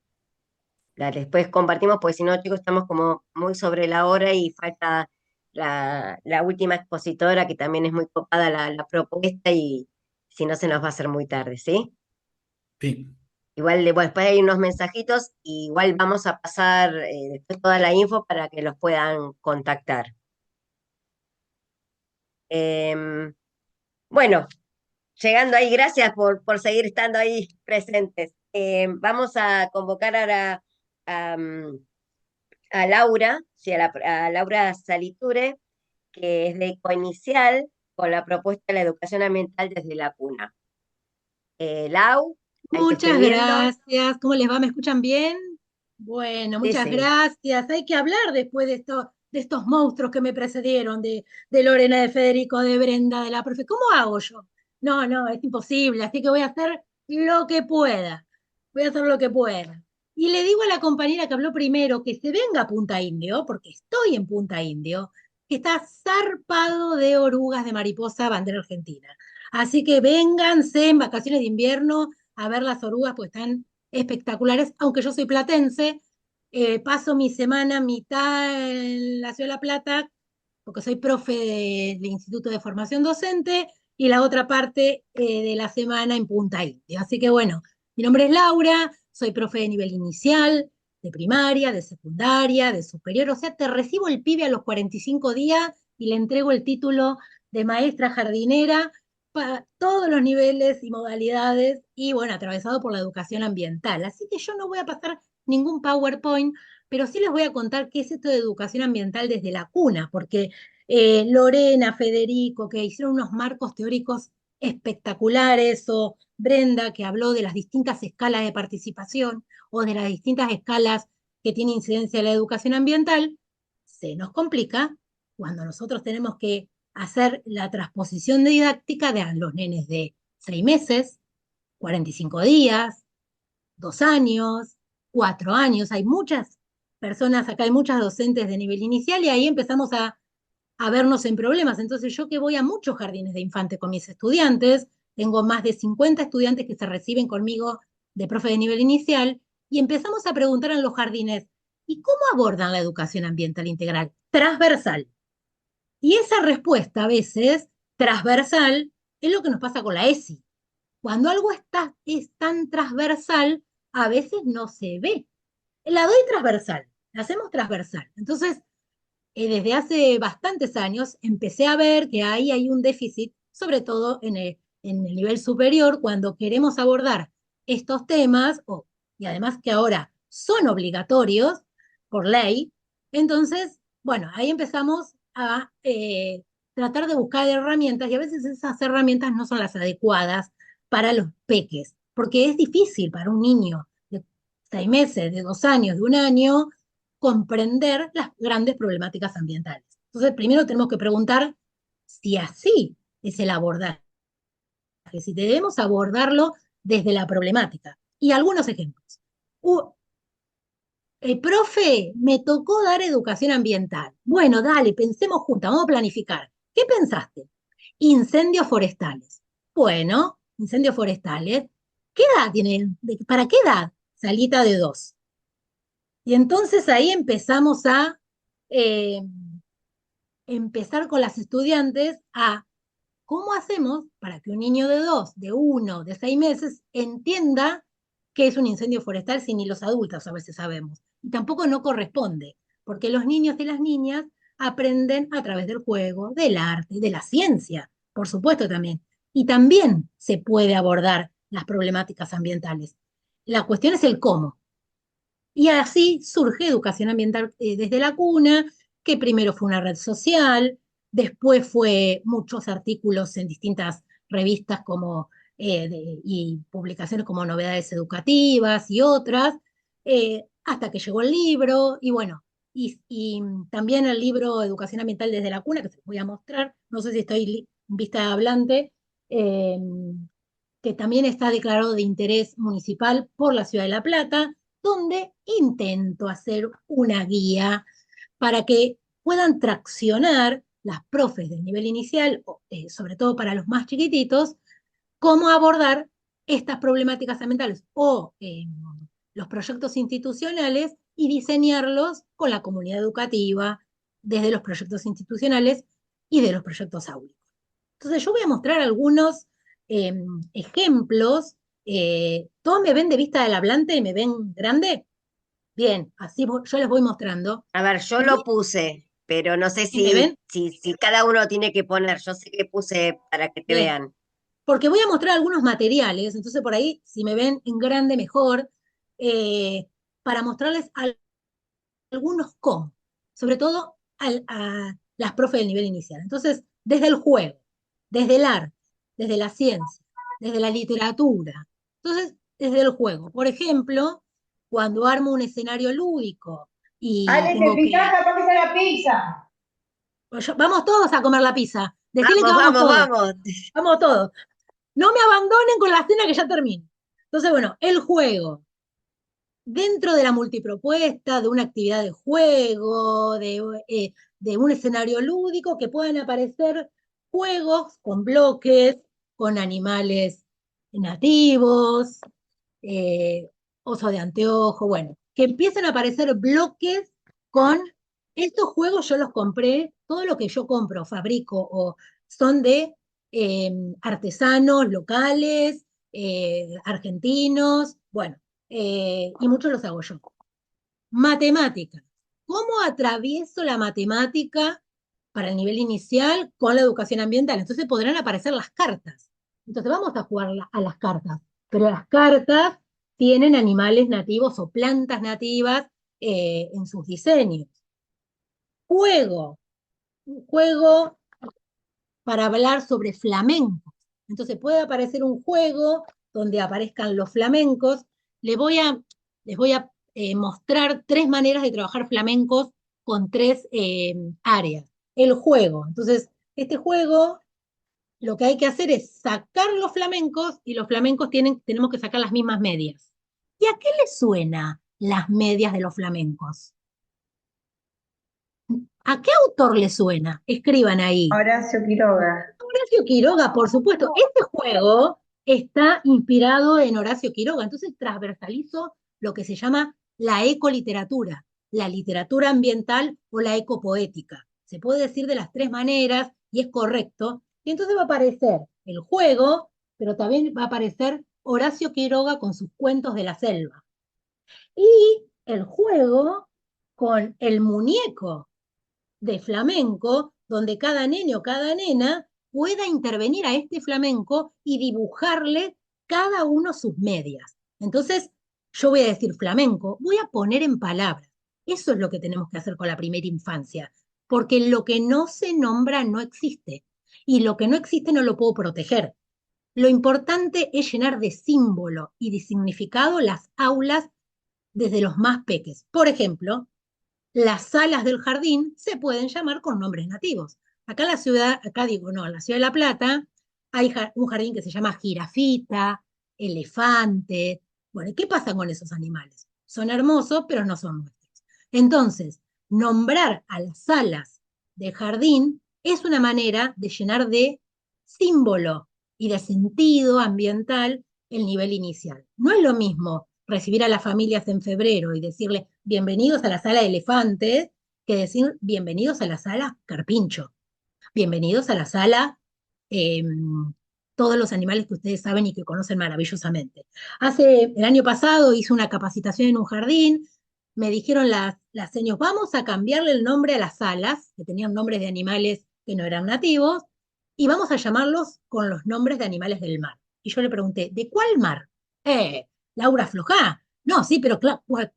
A: Dale, después compartimos, porque si no, chicos, estamos como muy sobre la hora y falta la última expositora, que también es muy copada la propuesta, y si no se nos va a hacer muy tarde, ¿sí?
H: Sí.
A: Igual después hay unos mensajitos, y igual vamos a pasar después toda la info para que los puedan contactar. Em, bueno, llegando ahí, gracias por seguir estando ahí presentes. Vamos a convocar ahora a, a Laura, sí, a Laura Saliture, que es de Coinicial, con la propuesta de la educación ambiental desde la cuna. Lau, ahí te estoy
I: Muchas
A: viendo.
I: gracias. ¿Cómo les va? ¿Me escuchan bien? Bueno,
A: Sí,
I: muchas
A: sí.
I: gracias. Hay que hablar después de estos monstruos que me precedieron, de Lorena, de Federico, de Brenda, de la profe. ¿Cómo hago yo? No, no, es imposible. Así que voy a hacer lo que pueda. Voy a hacer lo que pueda. Y le digo a la compañera que habló primero que se venga a Punta Indio, porque estoy en Punta Indio, que está zarpado de orugas de mariposa bandera argentina. Así que vénganse en vacaciones de invierno a ver las orugas, pues están espectaculares, aunque yo soy platense, paso mi semana mitad en la Ciudad de La Plata, porque soy profe del Instituto de Formación Docente, y la otra parte de la semana en Punta Indio. Así que bueno, mi nombre es Laura, soy profe de nivel inicial, de primaria, de secundaria, de superior, o sea, te recibo el pibe a los 45 días y le entrego el título de maestra jardinera para todos los niveles y modalidades, y bueno, atravesado por la educación ambiental. Así que yo no voy a pasar ningún PowerPoint, pero sí les voy a contar qué es esto de educación ambiental desde la cuna, porque Lorena, Federico, que hicieron unos marcos teóricos espectaculares, o Brenda, que habló de las distintas escalas de participación o de las distintas escalas que tiene incidencia la educación ambiental, se nos complica cuando nosotros tenemos que hacer la transposición didáctica de los nenes de 6 meses, 45 días, 2 años, 4 años. Hay muchas personas, acá hay muchas docentes de nivel inicial, y ahí empezamos a vernos en problemas. Entonces yo, que voy a muchos jardines de infante con mis estudiantes, tengo más de 50 estudiantes que se reciben conmigo de profe de nivel inicial, y empezamos a preguntar en los jardines, ¿y cómo abordan la educación ambiental integral? Transversal. Y esa respuesta, a veces transversal, es lo que nos pasa con la ESI. Cuando algo es tan transversal, a veces no se ve. La doy transversal, la hacemos transversal. Entonces, desde hace bastantes años empecé a ver que ahí hay un déficit, sobre todo en el nivel superior, cuando queremos abordar estos temas, y además que ahora son obligatorios por ley. Entonces, bueno, ahí empezamos a tratar de buscar herramientas, y a veces esas herramientas no son las adecuadas para los peques, porque es difícil para un niño de 6 meses, de 2 años, de 1 año, comprender las grandes problemáticas ambientales. Entonces, primero tenemos que preguntar si así es el abordaje, si debemos abordarlo desde la problemática. Y algunos ejemplos. El profe, me tocó dar educación ambiental. Bueno, dale, pensemos juntas, vamos a planificar. ¿Qué pensaste? Incendios forestales. Bueno, incendios forestales. ¿Qué edad tienen? ¿Para qué edad? Salita de 2. Y entonces ahí empezamos a eh, empezar con las estudiantes a cómo hacemos para que un niño de 2, de 1, de 6 meses entienda qué es un incendio forestal, si ni los adultos a veces sabemos. Y tampoco no corresponde, porque los niños y las niñas aprenden a través del juego, del arte, de la ciencia, por supuesto también. Y también se puede abordar las problemáticas ambientales. La cuestión es el cómo. Y así surge Educación Ambiental desde la cuna, que primero fue una red social, después fue muchos artículos en distintas revistas y publicaciones como Novedades Educativas y otras, hasta que llegó el libro. Y bueno, y también el libro Educación Ambiental desde la cuna, que se los voy a mostrar, no sé si estoy en vista hablante, eh, que también está declarado de interés municipal por la Ciudad de La Plata, donde intento hacer una guía para que puedan traccionar las profes del nivel inicial, sobre todo para los más chiquititos, cómo abordar estas problemáticas ambientales, o los proyectos institucionales y diseñarlos con la comunidad educativa desde los proyectos institucionales y de los proyectos áulicos. Entonces yo voy a mostrar algunos ejemplos. ¿Todos me ven de vista del hablante y me ven grande? Bien, así yo les voy mostrando.
A: A ver, yo lo puse, pero no sé
I: ¿Y me ven?
A: si cada uno tiene que poner. Yo sé que puse para que te
I: Bien.
A: vean.
I: Porque voy a mostrar algunos materiales, entonces por ahí, si me ven en grande, mejor, para mostrarles algunos cómo, sobre todo a las profes del nivel inicial. Entonces, desde el juego, desde el arte, desde la ciencia, desde la literatura. Entonces, desde el juego. Por ejemplo, cuando armo un escenario lúdico y
J: Ale, te
I: tengo que...
J: picás, capaz que sea la pizza.
I: Vamos todos a comer la pizza. Decirle que
A: Vamos,
I: vamos todos.
A: vamos.
I: Vamos todos. No me abandonen con la cena que ya termino. Entonces, bueno, el juego. Dentro de la multipropuesta, de una actividad de juego, de un escenario lúdico, que puedan aparecer juegos con bloques, con animales nativos, oso de anteojo, bueno, que empiecen a aparecer bloques con estos juegos. Yo los compré, todo lo que yo compro, fabrico, o son de artesanos locales, argentinos, bueno, y muchos los hago yo. Matemática. ¿Cómo atravieso la matemática para el nivel inicial con la educación ambiental? Entonces podrán aparecer las cartas. Entonces vamos a jugar a las cartas, pero las cartas tienen animales nativos o plantas nativas en sus diseños. Juego. Un juego para hablar sobre flamencos. Entonces puede aparecer un juego donde aparezcan los flamencos. Les voy a mostrar 3 maneras de trabajar flamencos con 3 áreas. El juego. Entonces, este juego, lo que hay que hacer es sacar los flamencos y los flamencos tenemos que sacar las mismas medias. ¿Y a qué les suena las medias de los flamencos? ¿A qué autor le suena? Escriban ahí.
J: Horacio Quiroga.
I: Horacio Quiroga, por supuesto. Este juego está inspirado en Horacio Quiroga, entonces transversalizo lo que se llama la ecoliteratura, la literatura ambiental o la ecopoética. Se puede decir de las 3 maneras y es correcto. Y entonces va a aparecer el juego, pero también va a aparecer Horacio Quiroga con sus cuentos de la selva. Y el juego con el muñeco de flamenco, donde cada niño o cada nena pueda intervenir a este flamenco y dibujarle cada uno sus medias. Entonces, yo voy a decir flamenco, voy a poner en palabras. Eso es lo que tenemos que hacer con la primera infancia, porque lo que no se nombra no existe, y lo que no existe no lo puedo proteger. Lo importante es llenar de símbolo y de significado las aulas desde los más peques. Por ejemplo, las salas del jardín se pueden llamar con nombres nativos. Acá en la ciudad, en la ciudad de La Plata, hay un jardín que se llama jirafita, elefante. Bueno, ¿qué pasa con esos animales? Son hermosos, pero no son nuestros. Entonces, nombrar a las salas de jardín es una manera de llenar de símbolo y de sentido ambiental el nivel inicial. No es lo mismo recibir a las familias en febrero y decirle bienvenidos a la sala de elefantes que decir bienvenidos a la sala carpincho, bienvenidos a la sala todos los animales que ustedes saben y que conocen maravillosamente. El año pasado hice una capacitación en un jardín, me dijeron las seños, vamos a cambiarle el nombre a las salas, que tenían nombres de animales que no eran nativos, y vamos a llamarlos con los nombres de animales del mar. Y yo le pregunté, ¿de cuál mar? Laura Flojá. No, sí, pero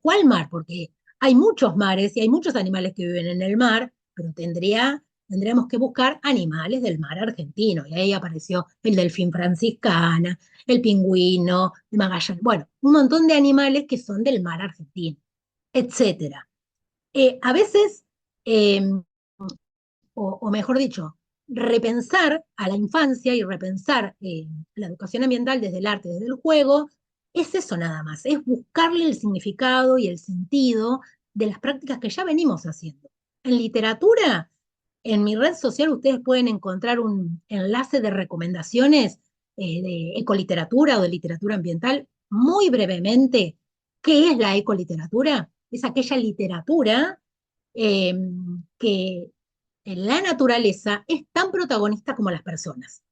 I: ¿cuál mar? Porque hay muchos mares y hay muchos animales que viven en el mar, pero tendríamos que buscar animales del mar argentino. Y ahí apareció el delfín franciscana, el pingüino, el Magallanes. Bueno, un montón de animales que son del mar argentino, etcétera. A veces, o mejor dicho, repensar a la infancia y repensar la educación ambiental desde el arte, desde el juego, es eso nada más, es buscarle el significado y el sentido de las prácticas que ya venimos haciendo. En literatura, en mi red social ustedes pueden encontrar un enlace de recomendaciones de ecoliteratura o de literatura ambiental. Muy brevemente, ¿Qué es la ecoliteratura? Es aquella literatura eh, que en la naturaleza es tan protagonista como las personas.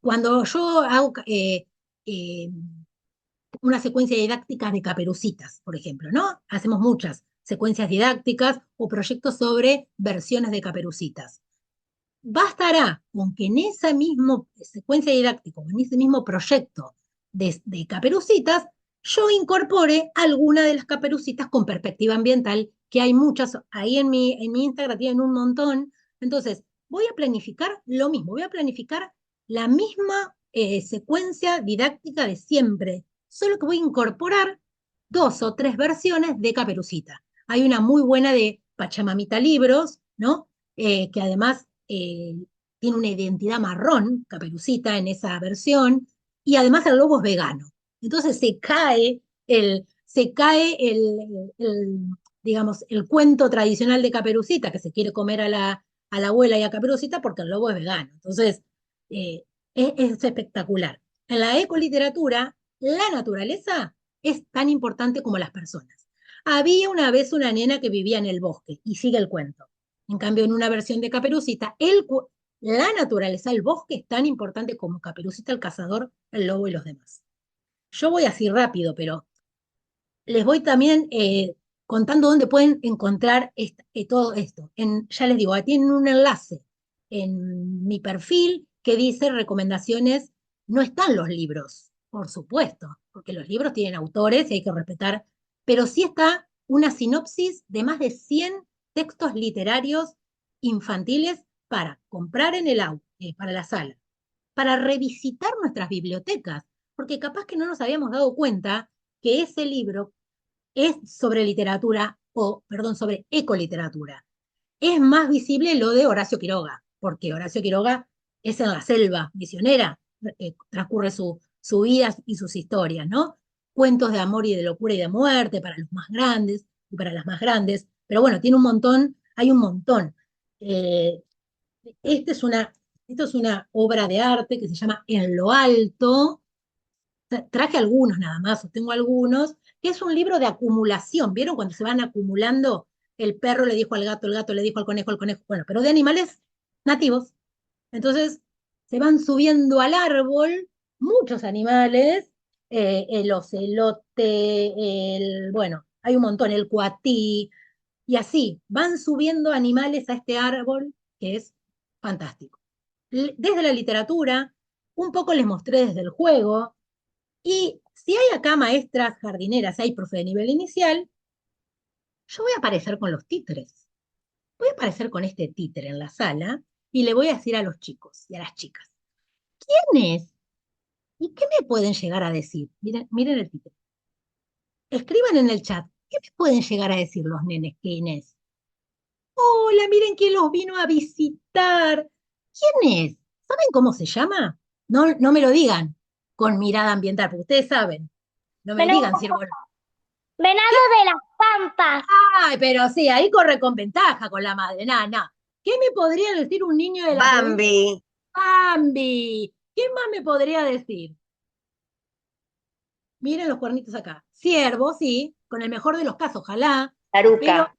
I: Cuando yo hago eh, una secuencia didáctica de Caperucitas, por ejemplo, ¿no? Hacemos muchas secuencias didácticas o proyectos sobre versiones de Caperucitas. Bastará con que en esa misma secuencia didáctica, en ese mismo proyecto de Caperucitas, yo incorpore alguna de las Caperucitas con perspectiva ambiental, que hay muchas, ahí en mi Instagram tienen un montón. Entonces, voy a planificar lo mismo, voy a planificar la misma secuencia didáctica de siempre, solo que voy a incorporar 2 o 3 versiones de Caperucita. Hay una muy buena de Pachamamita Libros, ¿no? Que además tiene una identidad marrón, Caperucita, en esa versión, y además el lobo es vegano. Entonces digamos, el cuento tradicional de Caperucita, que se quiere comer a la abuela y a Caperucita porque el lobo es vegano. Entonces, es espectacular. En la ecoliteratura, la naturaleza es tan importante como las personas. Había una vez una nena que vivía en el bosque, y sigue el cuento. En cambio, en una versión de Caperucita, la naturaleza, el bosque es tan importante como Caperucita, el cazador, el lobo y los demás. Yo voy así rápido, pero les voy también contando dónde pueden encontrar todo esto. Ya les digo, tienen un enlace en mi perfil que dice recomendaciones. No están los libros, por supuesto, porque los libros tienen autores y hay que respetar, pero sí está una sinopsis de más de 100 textos literarios infantiles para comprar en para la sala, para revisitar nuestras bibliotecas, porque capaz que no nos habíamos dado cuenta que ese libro es sobre literatura, o perdón, sobre ecoliteratura. Es más visible lo de Horacio Quiroga, porque Horacio Quiroga es en la selva misionera, transcurre su vida y sus historias, ¿no? Cuentos de amor y de locura y de muerte para los más grandes y para las más grandes, pero bueno, tiene un montón, hay un montón. Eh, esto es una obra de arte que se llama En lo Alto. Traje algunos nada más, o tengo algunos, que es un libro de acumulación. ¿Vieron cuando se van acumulando? El perro le dijo al gato, el gato le dijo al conejo, bueno, pero de animales nativos. Entonces, se van subiendo al árbol muchos animales, el ocelote, bueno, hay un montón, el cuatí, y así, van subiendo animales a este árbol que es fantástico. Desde la literatura, un poco les mostré desde el juego, y si hay acá maestras jardineras, hay profe de nivel inicial, yo voy a aparecer con los títeres. Voy a aparecer con este títere en la sala y le voy a decir a los chicos y a las chicas, ¿quién es? ¿Y qué me pueden llegar a decir? Miren, miren el títere. Escriban en el chat, ¿qué me pueden llegar a decir los nenes quién es? Hola, miren quién los vino a visitar. ¿Quién es? ¿Saben cómo se llama? No, no me lo digan con mirada ambiental, porque ustedes saben. No me digan si
K: Venado de las Pampas.
I: Ay, pero sí, ahí corre con ventaja con la madre. Nada, nada. ¿Qué me podría decir un niño de la
A: Bambi.
I: Bambi. ¿Qué más me podría decir? Miren los cuernitos acá. Ciervo, sí, con el mejor de los casos, ojalá. Pero
A: Taruca.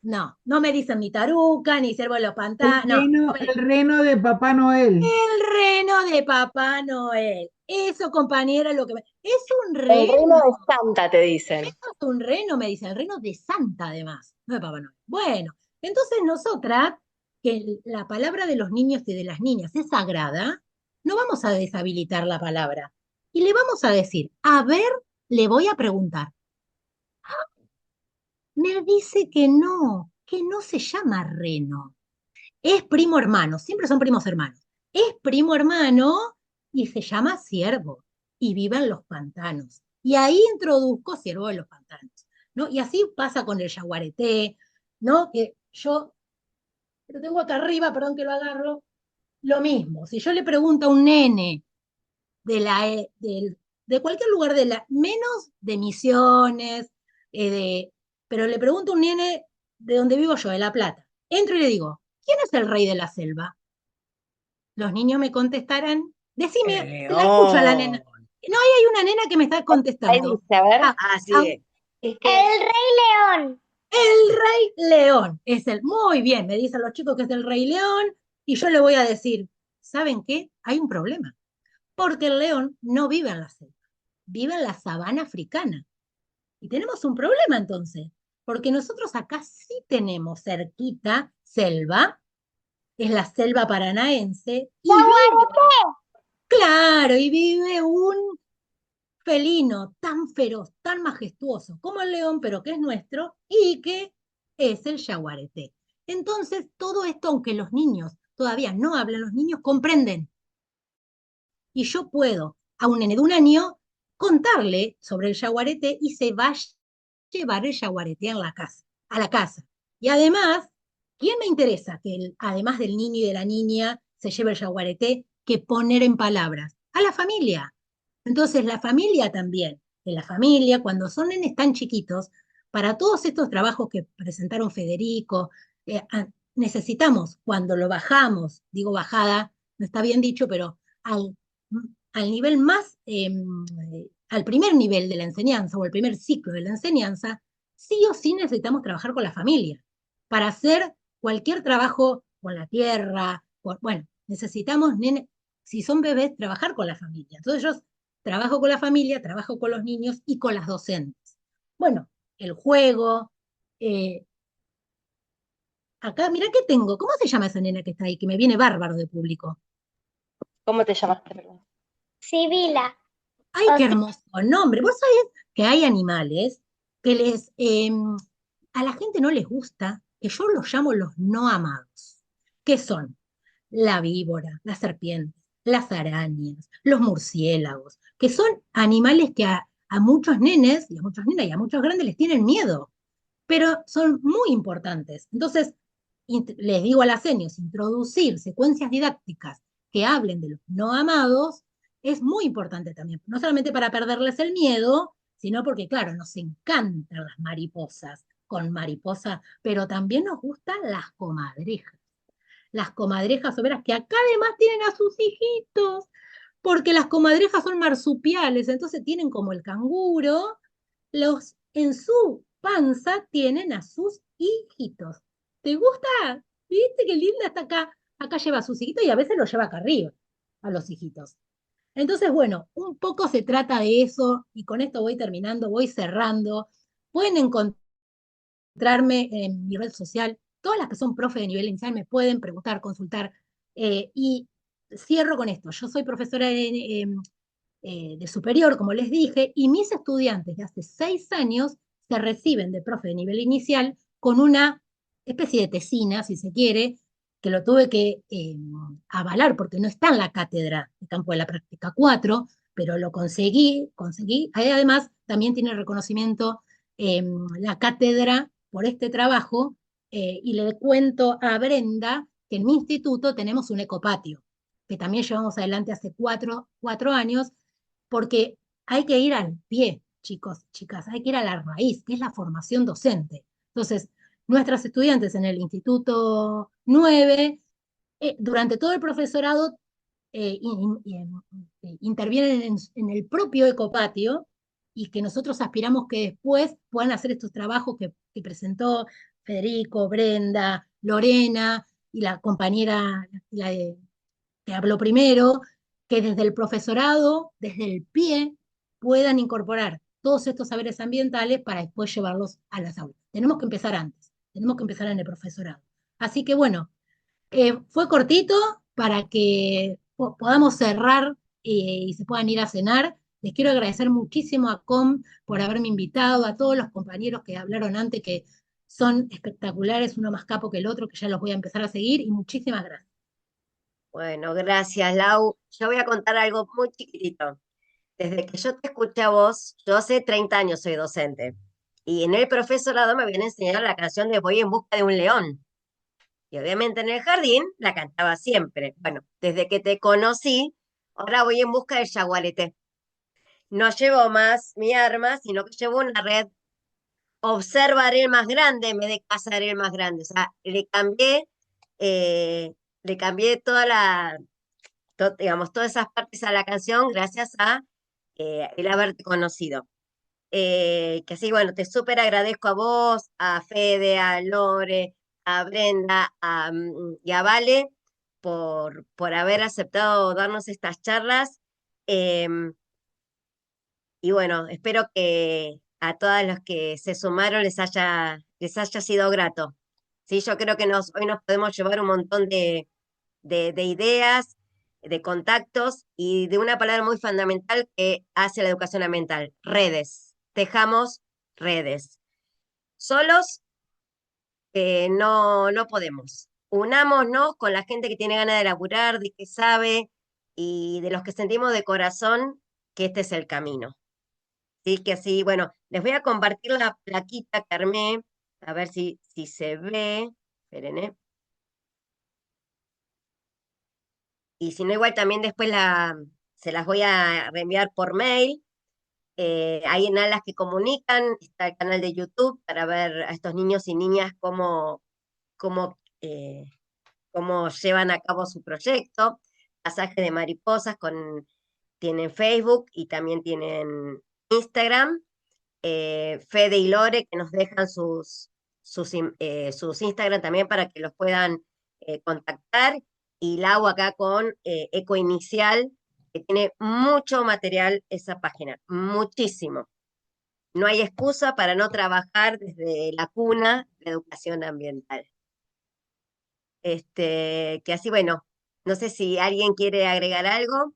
I: no, no me dicen ni taruca, ni ciervo de los pantanos. No,
L: El reno de Papá Noel.
I: el reno de Papá Noel. Eso, compañera, es lo que es un
A: El
I: reno.
A: reno de Santa, te dicen.
I: Eso es un reno, me dice, el reno de Santa, además, no de Papá Noel. Bueno, entonces nosotras, que la palabra de los niños y de las niñas es sagrada, no vamos a deshabilitar la palabra. Y le vamos a decir, a ver, le voy a preguntar. Me dice que no se llama reno. Es primo hermano, siempre son primos hermanos. Es primo hermano y se llama ciervo y vive en los pantanos. Y ahí introduzco ciervo de los pantanos, ¿no? Y así pasa con el yaguareté, ¿no? Que yo lo tengo acá arriba, perdón que lo agarro, lo mismo. Si yo le pregunto a un nene de cualquier lugar menos de Misiones, pero le pregunto a un nene de donde vivo yo, de La Plata. Entro y le digo, ¿quién es el rey de la selva? Los niños me contestarán, decime, la escucho a la nena. No, ahí hay una nena que me está
J: Ahí
I: contestando.
J: dice, a ver.
I: Ah,
A: Ah,
I: ah,
A: sí.
J: Es que
K: El Rey León.
I: el Rey León es el, muy bien, me dicen los chicos que es el Rey León, y yo le voy a decir, ¿saben qué? Hay un problema, porque el león no vive en la selva, vive en la sabana africana. Y tenemos un problema entonces, porque nosotros acá sí tenemos cerquita selva, es la selva paranaense, y vive, claro, y vive un felino tan feroz, tan majestuoso como el león, pero que es nuestro, y que es el yaguareté. Entonces, todo esto, aunque los niños todavía no hablan, los niños comprenden. Y yo puedo a un nene de un año contarle sobre el yaguareté y se va a llevar el yaguareté en la casa, a la casa. Y además, ¿quién me interesa que además del niño y de la niña se lleve el yaguareté que poner en palabras? A la familia. Entonces, la familia también, de la familia, cuando son nenes tan chiquitos, para todos estos trabajos que presentaron Federico, necesitamos, cuando lo bajamos, digo bajada, no está bien dicho, pero al, al nivel más, al primer nivel de la enseñanza o el primer ciclo de la enseñanza, sí o sí necesitamos trabajar con la familia para hacer cualquier trabajo con la tierra, bueno, necesitamos, nene, si son bebés, trabajar con la familia. Entonces yo trabajo con la familia, trabajo con los niños y con las docentes. Bueno, el juego, eh, acá, mira qué tengo, ¿cómo se llama esa nena que está ahí? Que me viene bárbaro de público.
J: ¿cómo te llamaste, perdón?
K: Sibila.
I: ¡Ay,
K: O
I: qué
K: sea,
I: hermoso nombre! ¿Vos sabés que hay animales que a la gente no les gusta, que yo los llamo los no amados? ¿Qué son? La víbora, las serpientes, las arañas, los murciélagos, que son animales que a muchos nenes y a muchas nenas y a muchos grandes les tienen miedo, pero son muy importantes. Entonces, les digo a las señas, introducir secuencias didácticas que hablen de los no amados es muy importante también, no solamente para perderles el miedo, sino porque, claro, nos encantan las mariposas con mariposa, pero también nos gustan las comadrejas obreras que acá además tienen a sus hijitos, porque las comadrejas son marsupiales, entonces tienen como el canguro, en su panza tienen a sus hijitos. ¿Te gusta? ¿Viste qué linda está acá? Acá lleva a sus hijitos y a veces los lleva acá arriba, a los hijitos. Entonces, bueno, un poco se trata de eso y con esto voy terminando, voy cerrando. Pueden encontrarme en mi red social. Todas las que son profe de nivel inicial me pueden preguntar, consultar. Y cierro con esto. Yo soy profesora de superior, como les dije, y mis estudiantes de hace 6 años se reciben de profe de nivel inicial con una especie de tesina, si se quiere, que lo tuve que avalar porque no está en la cátedra de campo de la práctica 4, pero lo conseguí. Ahí además también tiene reconocimiento la cátedra por este trabajo, y le cuento a Brenda que en mi instituto tenemos un ecopatio, que también llevamos adelante hace 4 años, porque hay que ir al pie, chicos, chicas, hay que ir a la raíz, que es la formación docente. Entonces, nuestras estudiantes en el Instituto 9, durante todo el profesorado, intervienen en el propio ecopatio y que nosotros aspiramos que después puedan hacer estos trabajos que presentó Federico, Brenda, Lorena y la compañera que habló primero, que desde el profesorado, desde el pie, puedan incorporar todos estos saberes ambientales para después llevarlos a las aulas. Tenemos que empezar antes, tenemos que empezar en el profesorado. Así que bueno, fue cortito para que podamos cerrar y se puedan ir a cenar. Les quiero agradecer muchísimo a Com por haberme invitado, a todos los compañeros que hablaron antes, que son espectaculares, uno más capo que el otro, que ya los voy a empezar a seguir, y muchísimas gracias.
A: Bueno, gracias, Lau. Yo voy a contar algo muy chiquitito. Desde que yo te escuché a vos, yo hace 30 años soy docente. Y en el profesorado me habían enseñado la canción de Voy en busca de un león. Y obviamente en el jardín la cantaba siempre. Bueno, desde que te conocí, ahora voy en busca del yaguareté. No llevo más mi arma, sino que llevo una red. Observaré el más grande en vez de cazaré el más grande. O sea, le cambié digamos, todas esas partes a la canción gracias a el haberte conocido. Que así, bueno, te súper agradezco a vos, a Fede, a Lore, a Brenda, y a Vale por haber aceptado darnos estas charlas. Em, y bueno, espero que a todos los que se sumaron les haya sido grato. Sí, yo creo que hoy nos podemos llevar un montón de ideas, de contactos y de una palabra muy fundamental que hace la educación ambiental, redes. Tejamos redes. Solos no podemos. Unámonos con la gente que tiene ganas de laburar, de que sabe y de los que sentimos de corazón que este es el camino. Sí, que así, bueno, les voy a compartir la plaquita que armé, a ver si se ve. Esperen, ¿eh? Y si no, igual también después se las voy a reenviar por mail. Hay en Alas que Comunican, está el canal de YouTube para ver a estos niños y niñas cómo, cómo llevan a cabo su proyecto. Pasaje de Mariposas tienen Facebook y también tienen Instagram. Fede y Lore que nos dejan sus Instagram también para que los puedan contactar. Y Lau acá con Eco Inicial, que tiene mucho material esa página, muchísimo. No hay excusa para no trabajar desde la cuna la educación ambiental. Que así, bueno, no sé si alguien quiere agregar algo.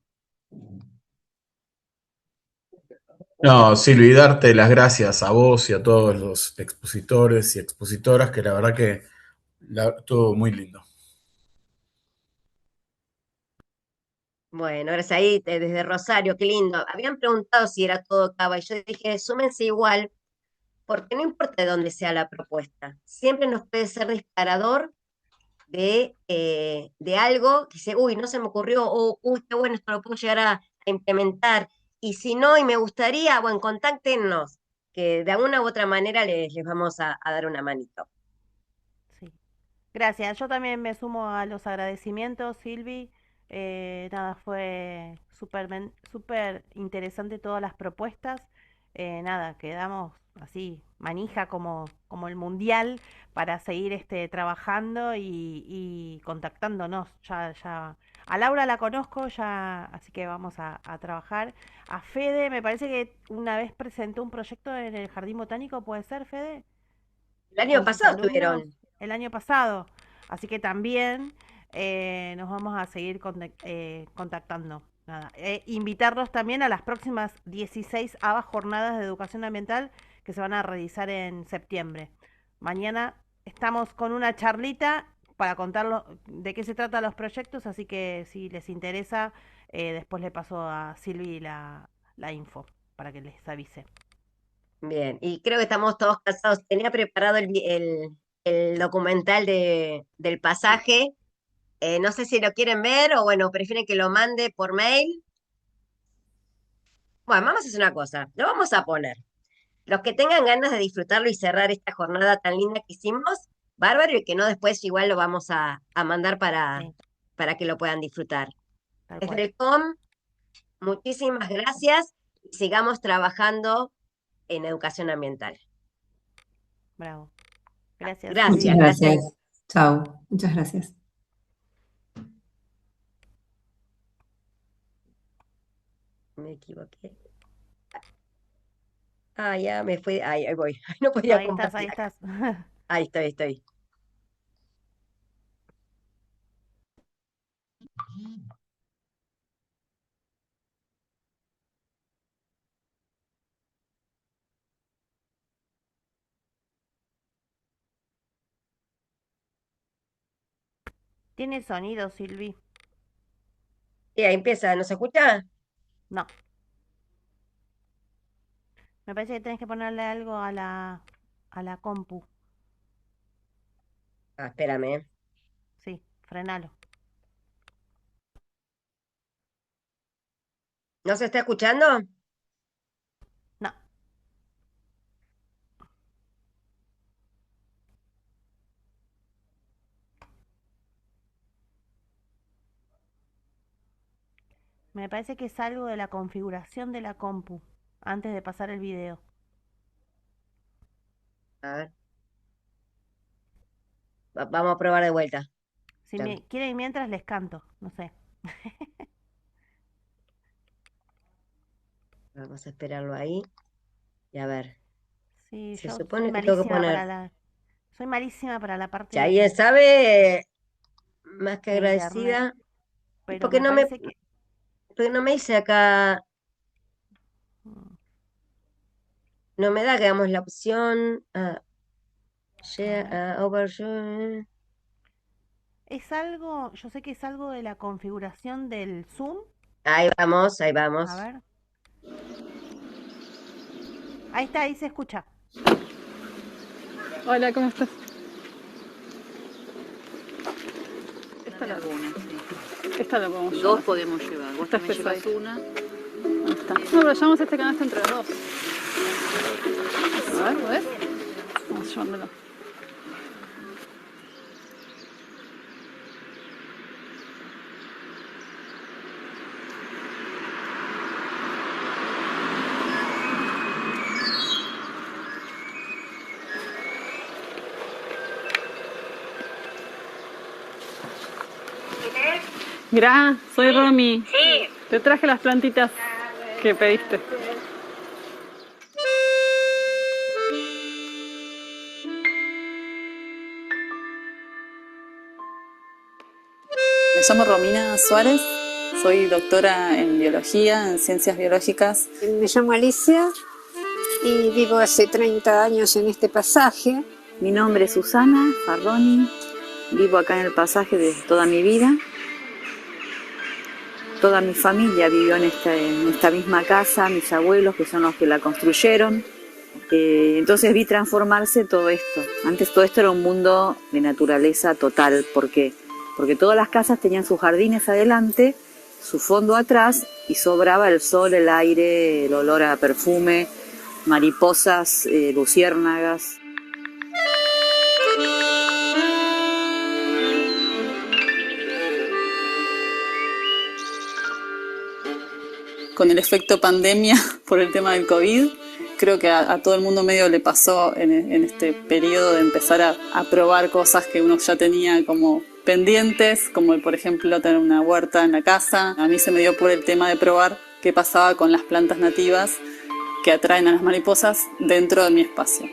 H: No, Silvi, darte las gracias a vos y a todos los expositores y expositoras, que la verdad que estuvo muy lindo.
A: Bueno, ahora es ahí desde Rosario, qué lindo. Habían preguntado si era todo Cava y yo dije, súmense igual, porque no importa de dónde sea la propuesta, siempre nos puede ser disparador de algo que dice, uy, no se me ocurrió, o uy, qué bueno, esto lo puedo llegar a implementar. Y si no, y me gustaría, bueno, contáctenos, que de alguna u otra manera les vamos a dar una manito.
E: Sí. Gracias. Yo también me sumo a los agradecimientos, Silvi. Nada, fue súper interesante todas las propuestas. Nada, quedamos así, manija como el mundial para seguir trabajando y contactándonos. Ya. A Laura la conozco, ya, así que vamos a trabajar. A Fede, me parece que una vez presentó un proyecto en el Jardín Botánico, ¿puede ser, Fede?
A: El año
E: Con sus
A: pasado
E: alumnos
A: estuvieron.
E: el año pasado. Así que también nos vamos a seguir contactando. Nada. Invitarlos también a las próximas 16 jornadas de educación ambiental que se van a realizar en septiembre. Mañana estamos con una charlita para contar de qué se tratan los proyectos, así que si les interesa, después le paso a Silvi la info para que les avise.
A: Bien, y creo que estamos todos cansados. Tenía preparado el documental del pasaje. No sé si lo quieren ver o bueno, prefieren que lo mande por mail. Bueno, vamos a hacer una cosa, lo vamos a poner. Los que tengan ganas de disfrutarlo y cerrar esta jornada tan linda que hicimos, bárbaro, y que no después igual lo vamos a mandar
E: Sí,
A: para que lo puedan disfrutar.
E: tal cual.
A: Desde el COM, muchísimas gracias y sigamos trabajando en educación ambiental.
E: Bravo. Gracias,
B: Muchas
A: Gracias,
E: Silvi.
A: gracias.
B: gracias. Chao. Muchas gracias.
A: Me equivoqué. Ah, ya me fui. Ahí voy. No
E: No,
A: podía
E: ahí estás, ahí
A: compartir acá.
E: estás.
A: Ahí estoy.
E: ¿Tiene sonido, Silvi?
A: Y ahí empieza, ¿no se escucha?
E: No. Me parece que tenés que ponerle algo a la compu.
A: Ah, espérame.
E: Sí, frenalo.
A: ¿No se está escuchando?
E: No. Me parece que es algo de la configuración de la compu, antes de pasar el video.
A: A ver. Vamos a probar de vuelta.
E: Si me quieren mientras les canto, no sé.
A: Vamos a esperarlo ahí. Y a ver.
E: Sí,
A: Se
E: yo
A: supone que tengo que poner.
E: soy malísima para la
A: Si
E: parte
A: alguien sabe, más que
E: de internet,
A: agradecida. ¿Y
E: pero
A: por qué
E: me parece que
A: porque no me dice acá? No me da, que damos la opción.
E: es algo, yo sé que es algo de la configuración del Zoom.
A: Ahí vamos, ahí
E: A
A: vamos.
E: ver. Ahí está, ahí se escucha.
M: Hola, ¿cómo estás? Esta la podemos llevar.
N: Dos podemos llevar. Vos
M: Esta
N: también
M: es
N: llevas
M: pesadita.
N: una.
M: Ahí está. No, pero llevamos este canasto entre los dos. A ver, ¿ves? Vamos llevándolo. Gra, soy Romy. Sí. Te traje las plantitas que pediste. Me llamo Romina Suárez, soy doctora en biología, en ciencias biológicas.
O: Me llamo Alicia y vivo hace 30 años en este pasaje.
N: Mi nombre es Susana Farroni. Vivo acá en el pasaje desde toda mi vida. Toda mi familia vivió en esta misma casa, mis abuelos, que son los que la construyeron. Entonces vi transformarse todo esto. Antes todo esto era un mundo de naturaleza total, porque todas las casas tenían sus jardines adelante, su fondo atrás, y sobraba el sol, el aire, el olor a perfume, mariposas, luciérnagas.
M: Con el efecto pandemia por el tema del COVID, creo que a todo el mundo medio le pasó en este periodo de empezar a probar cosas que uno ya tenía como pendientes, como por ejemplo tener una huerta en la casa. A mí se me dio por el tema de probar qué pasaba con las plantas nativas que atraen a las mariposas dentro de mi espacio.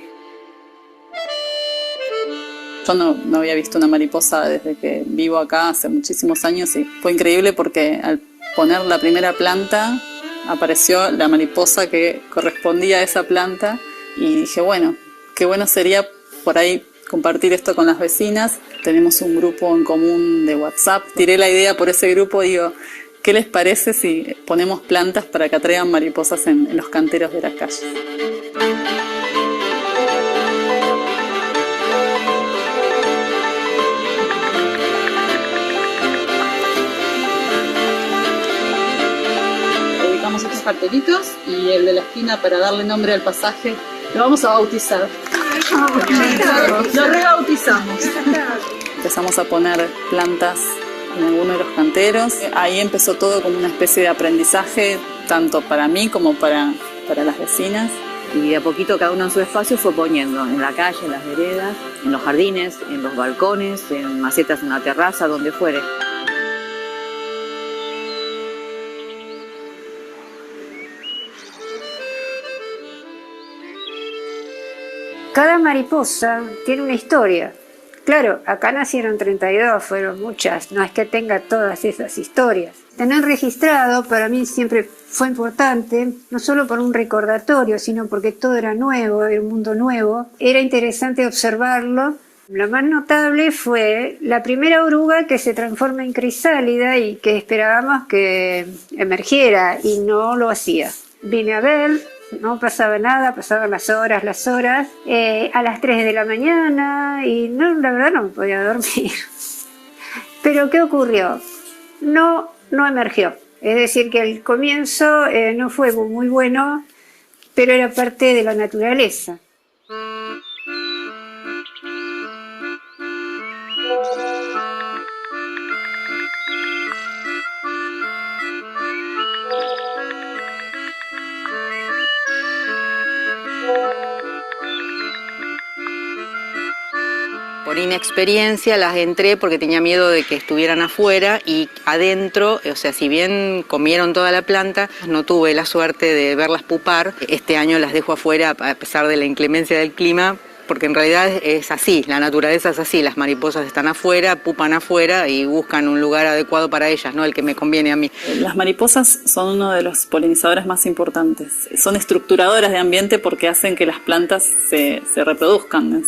M: Yo no había visto una mariposa desde que vivo acá hace muchísimos años y fue increíble porque al poner la primera planta apareció la mariposa que correspondía a esa planta y dije, bueno, qué bueno sería por ahí compartir esto con las vecinas. Tenemos un grupo en común de WhatsApp. Tiré la idea por ese grupo, digo, ¿qué les parece si ponemos plantas para que atraigan mariposas en los canteros de la calle? Ubicamos estos cartelitos y el de la esquina, para darle nombre al pasaje, lo vamos a bautizar. Lo rebautizamos. Empezamos a poner plantas en algunos de los canteros. Ahí empezó todo como una especie de aprendizaje, tanto para mí como para las vecinas.
N: Y de a poquito cada uno en su espacio fue poniendo, en la calle, en las veredas, en los jardines, en los balcones, en macetas en la terraza, donde fuere.
O: Cada mariposa tiene una historia. Claro, acá nacieron 32, fueron muchas, no es que tenga todas esas historias. Tener registrado para mí siempre fue importante, no solo por un recordatorio, sino porque todo era nuevo, era un mundo nuevo. Era interesante observarlo. Lo más notable fue la primera oruga que se transforma en crisálida y que esperábamos que emergiera y no lo hacía. Vine a ver, no pasaba nada, pasaban las horas, a las 3 de la mañana y no, la verdad no me podía dormir. Pero ¿qué ocurrió? No emergió. Es decir, que el comienzo no fue muy bueno, pero era parte de la naturaleza.
P: Por inexperiencia las entré porque tenía miedo de que estuvieran afuera y adentro, o sea, si bien comieron toda la planta, no tuve la suerte de verlas pupar. Este año las dejo afuera a pesar de la inclemencia del clima, porque en realidad es así, la naturaleza es así, las mariposas están afuera, pupan afuera y buscan un lugar adecuado para ellas, no el que me conviene a mí.
M: Las mariposas son uno de los polinizadores más importantes. Son estructuradoras de ambiente porque hacen que las plantas se reproduzcan,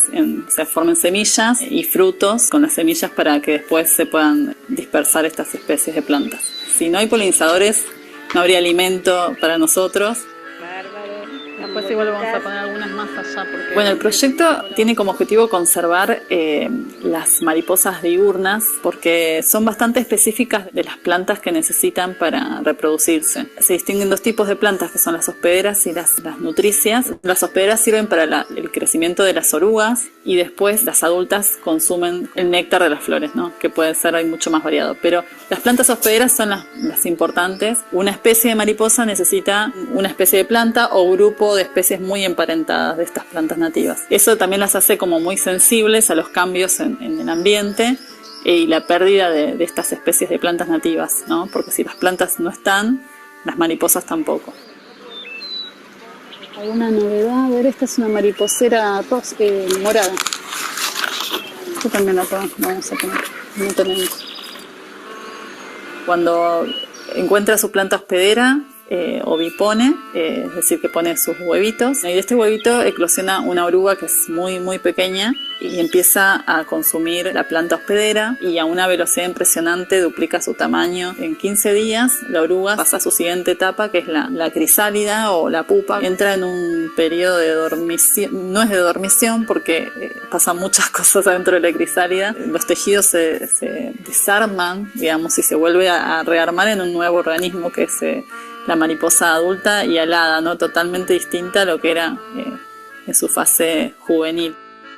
M: se formen semillas y frutos con las semillas para que después se puedan dispersar estas especies de plantas. Si no hay polinizadores, no habría alimento para nosotros. Después igual vamos a poner algunas más allá. Bueno, el proyecto tiene como objetivo conservar las mariposas diurnas porque son bastante específicas de las plantas que necesitan para reproducirse. Se distinguen dos tipos de plantas que son las hospederas y las nutricias. Las hospederas sirven para el crecimiento de las orugas y después las adultas consumen el néctar de las flores, ¿no? Que puede ser hay mucho más variado. Pero las plantas hospederas son las importantes. Una especie de mariposa necesita una especie de planta o grupo de especies muy emparentadas de estas plantas nativas. Eso también las hace como muy sensibles a los cambios en el ambiente y la pérdida de estas especies de plantas nativas, ¿no? Porque si las plantas no están, las mariposas tampoco. ¿Alguna novedad? A ver, esta es una mariposera morada. Esto también la vamos a poner. No tenemos. Cuando encuentra su planta hospedera, ovipone, es decir, que pone sus huevitos, y de este huevito eclosiona una oruga que es muy muy pequeña y empieza a consumir la planta hospedera y a una velocidad impresionante duplica su tamaño. En 15 días la oruga pasa a su siguiente etapa, que es la crisálida o la pupa. Entra en un periodo de dormición, no es de dormición porque pasan muchas cosas adentro de la crisálida. Los tejidos se desarman, digamos, y se vuelve a rearmar en un nuevo organismo que es la mariposa adulta y alada, ¿no? Totalmente distinta a lo que era en su fase juvenil.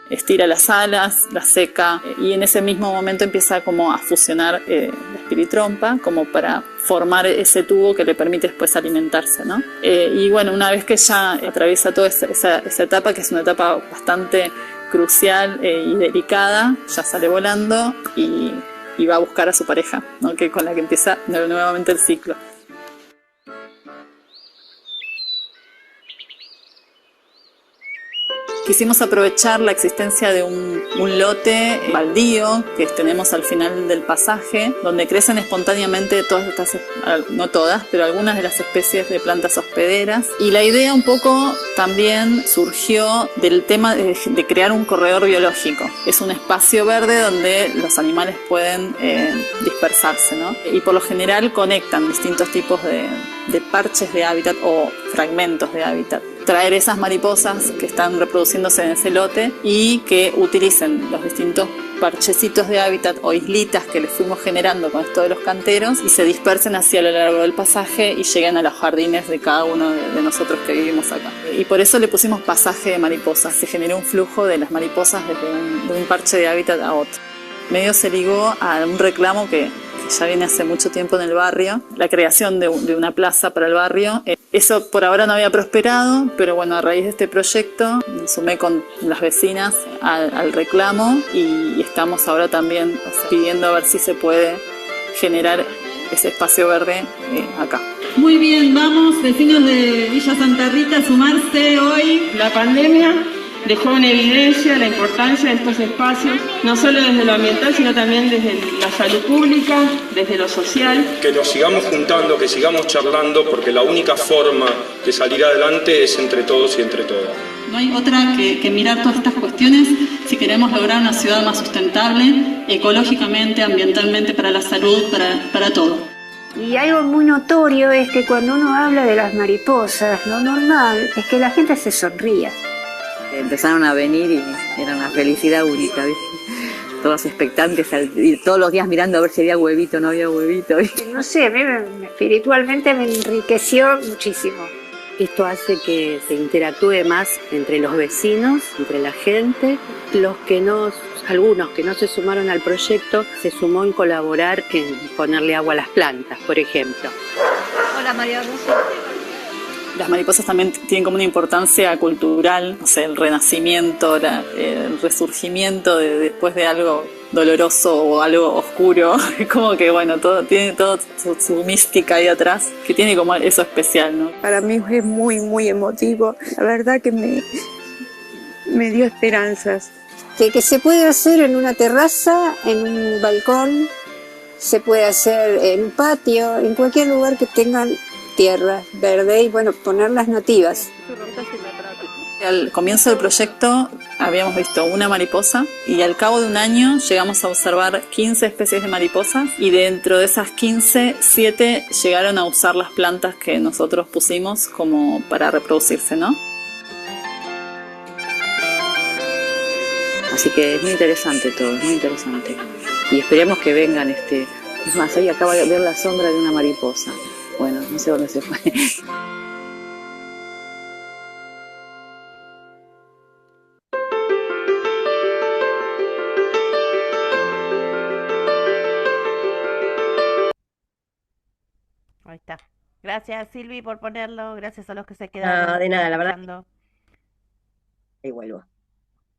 M: Estira las alas, las seca y en ese mismo momento empieza como a fusionar la espiritrompa como para formar ese tubo que le permite después alimentarse, ¿no? Y bueno, una vez que ya atraviesa toda esa etapa, que es una etapa bastante crucial y delicada, ya sale volando y va a buscar a su pareja, ¿no? Que con la que empieza nuevamente el ciclo. Quisimos aprovechar la existencia de un lote baldío que tenemos al final del pasaje, donde crecen espontáneamente todas estas, no todas, pero algunas de las especies de plantas hospederas. Y la idea un poco también surgió del tema de crear un corredor biológico. Es un espacio verde donde los animales pueden dispersarse, ¿no? Y por lo general conectan distintos tipos de parches de hábitat o fragmentos de hábitat. Traer esas mariposas que están reproduciéndose en ese lote y que utilicen los distintos parchecitos de hábitat o islitas que les fuimos generando con esto de los canteros y se dispersen hacia lo largo del pasaje y lleguen a los jardines de cada uno de nosotros que vivimos acá. Y por eso le pusimos pasaje de mariposas. Se generó un flujo de las mariposas desde un parche de hábitat a otro. Medio se ligó a un reclamo que ya viene hace mucho tiempo en el barrio, la creación de una plaza para el barrio. Eso por ahora no había prosperado, pero bueno, a raíz de este proyecto me sumé con las vecinas al reclamo y estamos ahora también pidiendo a ver si se puede generar ese espacio verde acá.
Q: Muy bien, vamos, vecinos de Villa Santa Rita, a sumarse hoy. La pandemia dejó en evidencia la importancia de estos espacios, no solo desde lo ambiental, sino también desde la salud pública, desde lo social.
R: Que nos sigamos juntando, que sigamos charlando, porque la única forma de salir adelante es entre todos y entre todas.
M: No hay otra que mirar todas estas cuestiones si queremos lograr una ciudad más sustentable, ecológicamente, ambientalmente, para la salud, para todo.
O: Y algo muy notorio es que cuando uno habla de las mariposas, lo normal es que la gente se sonría.
N: Empezaron a venir y era una felicidad única, ¿viste? Todos expectantes, y todos los días mirando a ver si había huevito o no había huevito, ¿viste?
O: No sé, a mí espiritualmente me enriqueció muchísimo.
S: Esto hace que se interactúe más entre los vecinos, entre la gente. Algunos que no se sumaron al proyecto, se sumó en colaborar en ponerle agua a las plantas, por ejemplo.
T: Hola, María Rosa.
M: Las mariposas también tienen como una importancia cultural, no sé, el renacimiento, el resurgimiento después de algo doloroso o algo oscuro. Es como que, bueno, tiene todo su mística ahí atrás, que tiene como eso especial, ¿no?
T: Para mí es muy, muy emotivo. La verdad que me dio esperanzas.
O: Que se puede hacer en una terraza, en un balcón, se puede hacer en un patio, en cualquier lugar que tengan tierra verde y, bueno, ponerlas nativas.
M: Al comienzo del proyecto habíamos visto una mariposa y al cabo de un año llegamos a observar 15 especies de mariposas y dentro de esas 15, 7 llegaron a usar las plantas que nosotros pusimos como para reproducirse, ¿no?
N: Así que es muy interesante todo, muy interesante. Y esperemos que vengan, es más, hoy acabo de ver la sombra de una mariposa. Bueno, no sé dónde se fue.
E: Ahí está. Gracias, Silvi, por ponerlo. Gracias a los que se quedaron.
A: No, de nada, la verdad.
E: escuchando.
A: Ahí vuelvo.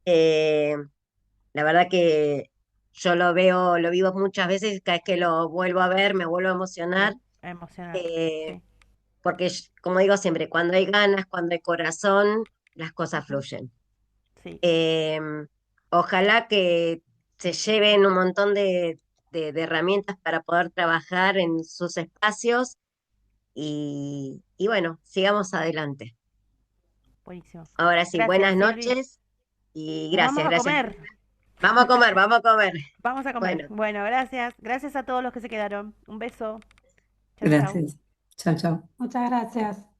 A: La verdad que yo lo vivo muchas veces, cada vez que lo vuelvo a ver me vuelvo a emocionar,
E: Emocionante. Sí.
A: porque como digo siempre, cuando hay ganas, cuando hay corazón, las cosas fluyen.
E: Sí.
A: Ojalá que se lleven un montón de herramientas para poder trabajar en sus espacios y bueno, sigamos adelante.
E: Buenísimo.
A: Ahora sí,
E: Gracias,
A: buenas
E: Silvi.
A: noches y
E: Nos
A: gracias,
E: vamos a
A: gracias.
E: comer.
A: Vamos a comer, vamos a comer.
E: Vamos a comer.
A: Bueno.
E: Bueno, gracias. Gracias a todos los que se quedaron. Un beso. Chau, chau.
B: Gracias. Chao, chao.
I: Muchas gracias.